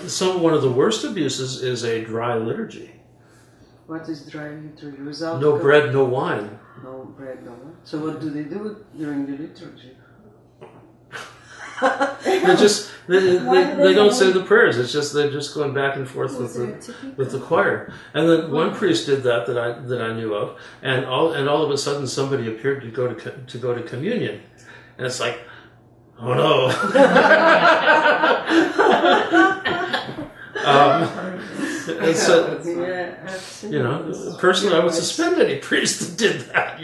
one of the worst abuses is a dry liturgy. What is dry liturgy? Without no bread, no wine. No bread, no wine. So what do they do during the liturgy? they don't say the prayers. It's just they're just going back and forth with the choir. And then one priest did that I knew of, and all of a sudden somebody appeared to go to communion, and it's like, oh no. And so, personally, I would suspend any priest that did that.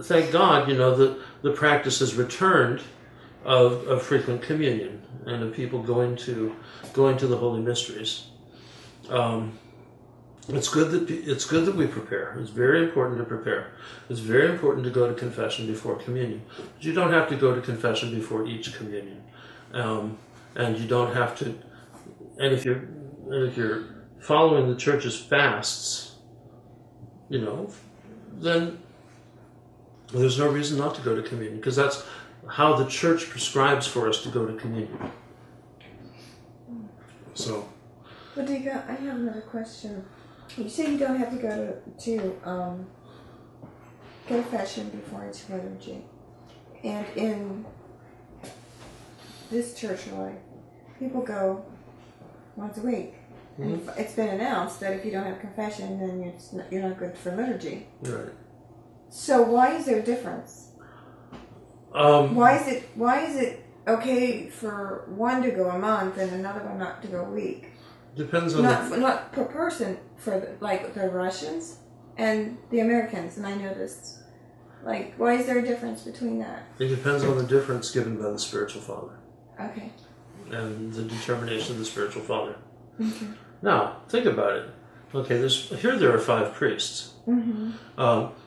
Thank God, the practice has returned of frequent communion and of people going to the holy mysteries. It's good that we prepare. It's very important to prepare. It's very important to go to confession before communion. But you don't have to go to confession before each communion, and you don't have to. And if you're following the church's fasts, then there's no reason not to go to communion, because that's how the church prescribes for us to go to communion. So. But I have another question. You say you don't have to go to confession before each liturgy, and in this church life, people go once a week. And it's been announced that if you don't have confession, then you're not good for liturgy. Right. So why is there a difference? Why is it okay for one to go a month and another one not to go a week? Depends on not per person for the Russians and the Americans, and I noticed. Why is there a difference between that? It depends on the difference given by the spiritual father. Okay. And the determination of the spiritual father. Okay. Now, think about it. Okay, there are 5 priests. Mm-hmm.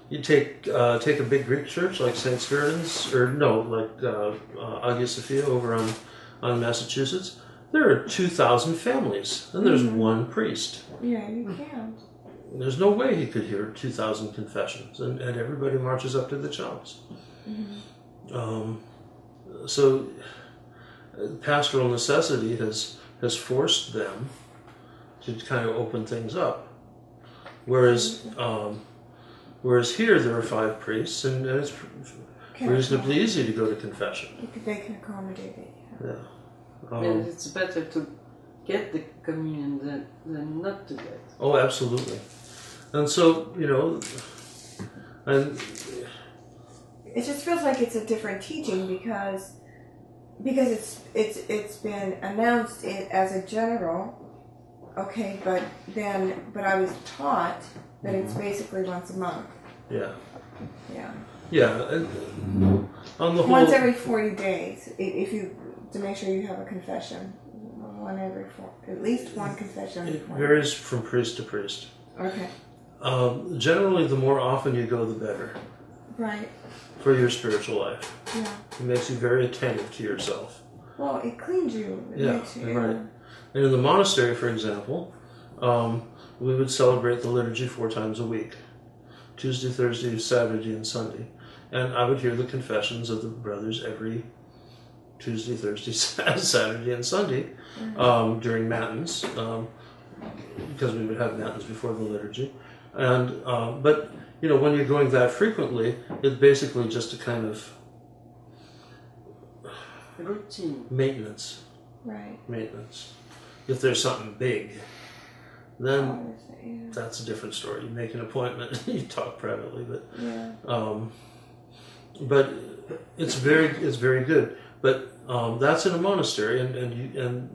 You take a big Greek church like St. Spiridon's, Hagia Sophia over on Massachusetts. There are 2,000 families, and there's one priest. Yeah, you can't. There's no way he could hear 2,000 confessions, and everybody marches up to the chalice. Mm-hmm. So pastoral necessity has forced them to kind of open things up. Whereas here there are 5 priests, and it's reasonably easy to go to confession. They can accommodate it. Yeah. And it's better to get the communion than not to get. Oh, absolutely. And so, and it just feels like it's a different teaching because it's been announced as a general. Okay, but I was taught that it's basically once a month. Yeah. Yeah. Yeah. On the whole, once every 40 days, to make sure you have a confession. At least one confession. It varies from priest to priest. Okay. Generally, the more often you go, the better. Right. For your spiritual life. Yeah. It makes you very attentive to yourself. Well, it cleans you. It makes you, right. And in the monastery, for example, we would celebrate the liturgy 4 times a week. Tuesday, Thursday, Saturday, and Sunday. And I would hear the confessions of the brothers every Tuesday, Thursday, Saturday, and Sunday during Matins, because we would have Matins before the liturgy. And but when you're going that frequently, it's basically just a kind of routine maintenance. Right. Maintenance. If there's something big, then that's a different story. You make an appointment, you talk privately, but it's very good. But that's in a monastery, and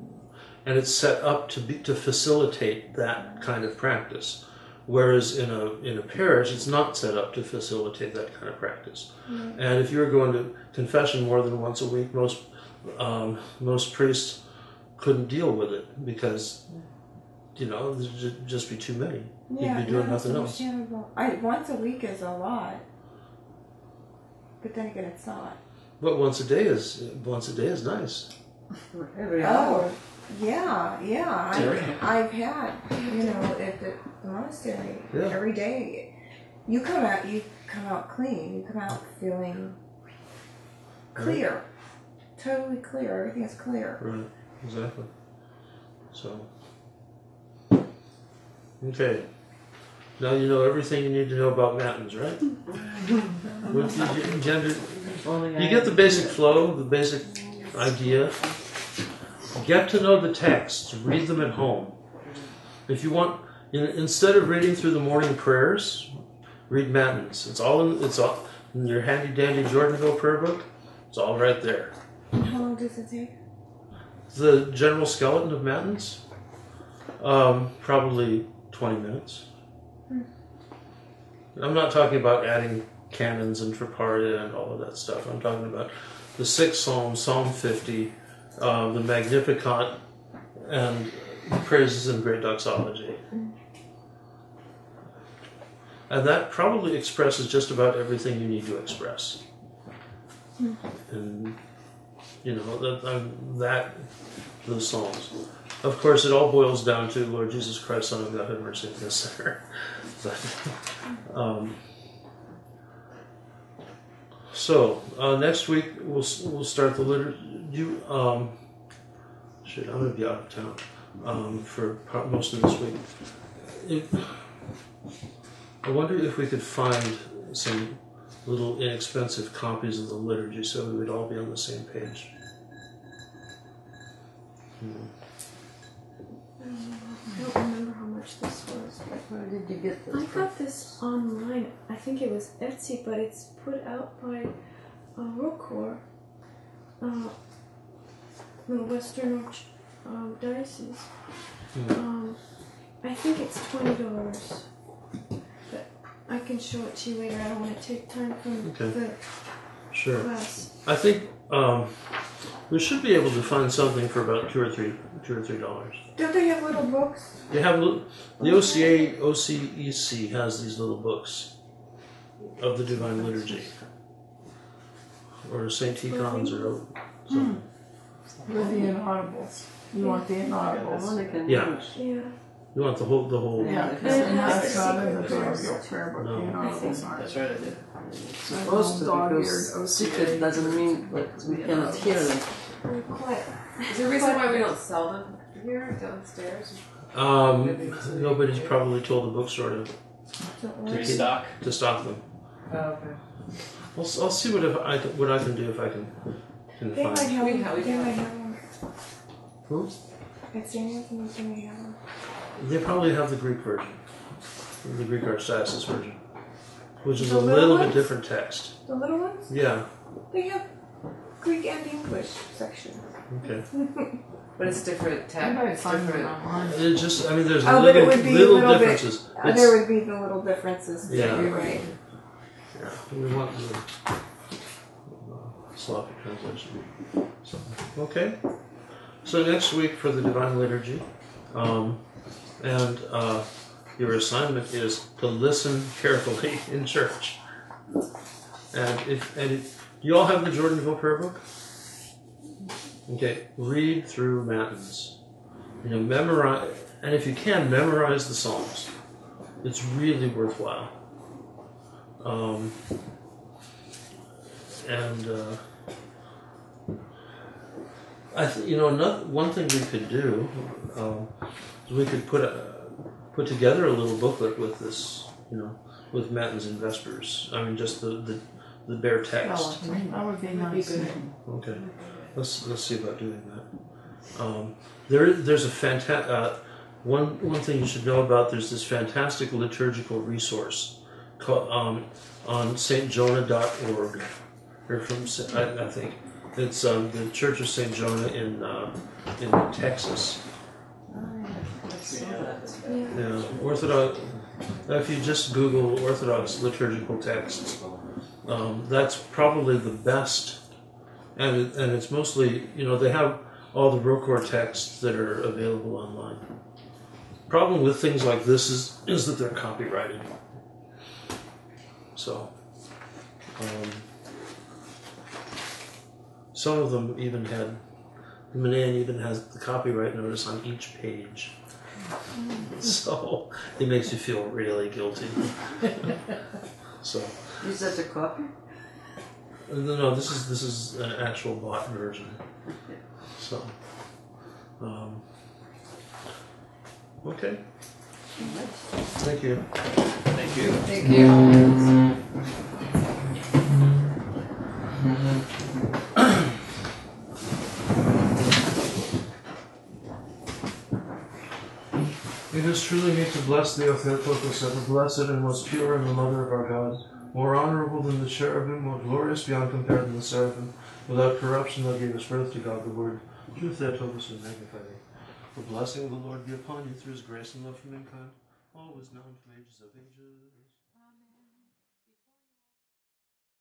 it's set up to facilitate that kind of practice. Whereas in a parish, it's not set up to facilitate that kind of practice. Mm-hmm. And if you're going to confession more than once a week, most priests couldn't deal with it because there'd just be too many. Yeah, you'd be doing nothing else. Once a week is a lot, but then again, it's not. But once a day is nice. Every hour. Yeah. I've had, at the monastery every day. You come out clean. You come out feeling clear, totally clear. Everything is clear. Right. Exactly. So. Okay. Now you know everything you need to know about Matins, right? You get the basic flow, the basic idea. Get to know the texts. Read them at home. If you want, instead of reading through the morning prayers, read Matins. It's all in your handy dandy Jordanville prayer book. It's all right there. How long does it take? The general skeleton of Matins, probably 20 minutes. I'm not talking about adding canons and Traparia and all of that stuff. I'm talking about the 6 Psalms, Psalm 50, the Magnificat, and the praises and great doxology. And that probably expresses just about everything you need to express. And those Psalms. Of course, it all boils down to Lord Jesus Christ, Son of God, have mercy on us, sinner. So next week we'll start the liturgy. I'm going to be out of town for most of this week. I wonder if we could find some little inexpensive copies of the liturgy so we would all be on the same page. I don't remember how much this was. Where did you get this? I got this online. I think it was Etsy, but it's put out by Rocor, the Western Diocese. I think it's $20. But I can show it to you later. I don't want to take time from the class. I think we should be able to find something for about $2 or $3. Don't they have little books? They have the OCEC has these little books of the Divine Liturgy, or St. Tikhon's, or something. With the inaudibles. You want the inaudibles. Yeah. You want the whole. Yeah, because that's not in the liturgical prayer book. The inaudibles aren't. That's right, I did. Supposed to, because secret doesn't mean that we cannot hear them. Is there a reason why we don't sell them here downstairs? Nobody's probably told the bookstore to stock them. Oh, okay. I'll see what I can do if I can They find. might have We one. have They might have one. Who? At St. Anthony's, they may have one. They probably have the Greek version, the Greek Archdiocese version, which is The a little little bit ones? different text. The little ones? Yeah. They have Greek and English sections. Okay. But it's different I tech. might It's find them different. online. It just, I mean, there's But it would be little a little differences. bit. There would be the little differences. Yeah. You're right. Yeah, we want the sloppy translation. So, okay. So next week for the Divine Liturgy, your assignment is to listen carefully in church. And if you all have the Jordanville prayer book? Okay, read through Matins. Memorize, and if you can, memorize the Psalms. It's really worthwhile. One thing we could do is we could put together a little booklet with this, with Matins and Vespers. I mean, just the bare text. Oh, that would be nice. Okay, let's see about doing that. There's a fantastic one thing you should know about. There's this fantastic liturgical resource called on stjonah.org. Or from I think it's the Church of St. Jonah in Texas. Yeah, Orthodox. If you just Google Orthodox liturgical texts, that's probably the best. And it's mostly, they have all the Rocore texts that are available online. Problem with things like this is that they're copyrighted. So, some of them even had, the Manan even has the copyright notice on each page. So, it makes you feel really guilty. So. Is that a copy? No, this is an actual bought version. So, okay. Thank you. Thank you. Thank you. It is truly meet to bless thee, O Theotokos, ever blessed and most pure and the mother of our God, more honorable than the cherubim, more glorious beyond compare than the seraphim. Without corruption thou gavest birth to God the Word. True Theotokos, we magnify thee. The blessing of the Lord be upon you through his grace and love for mankind, always known from ages of ages.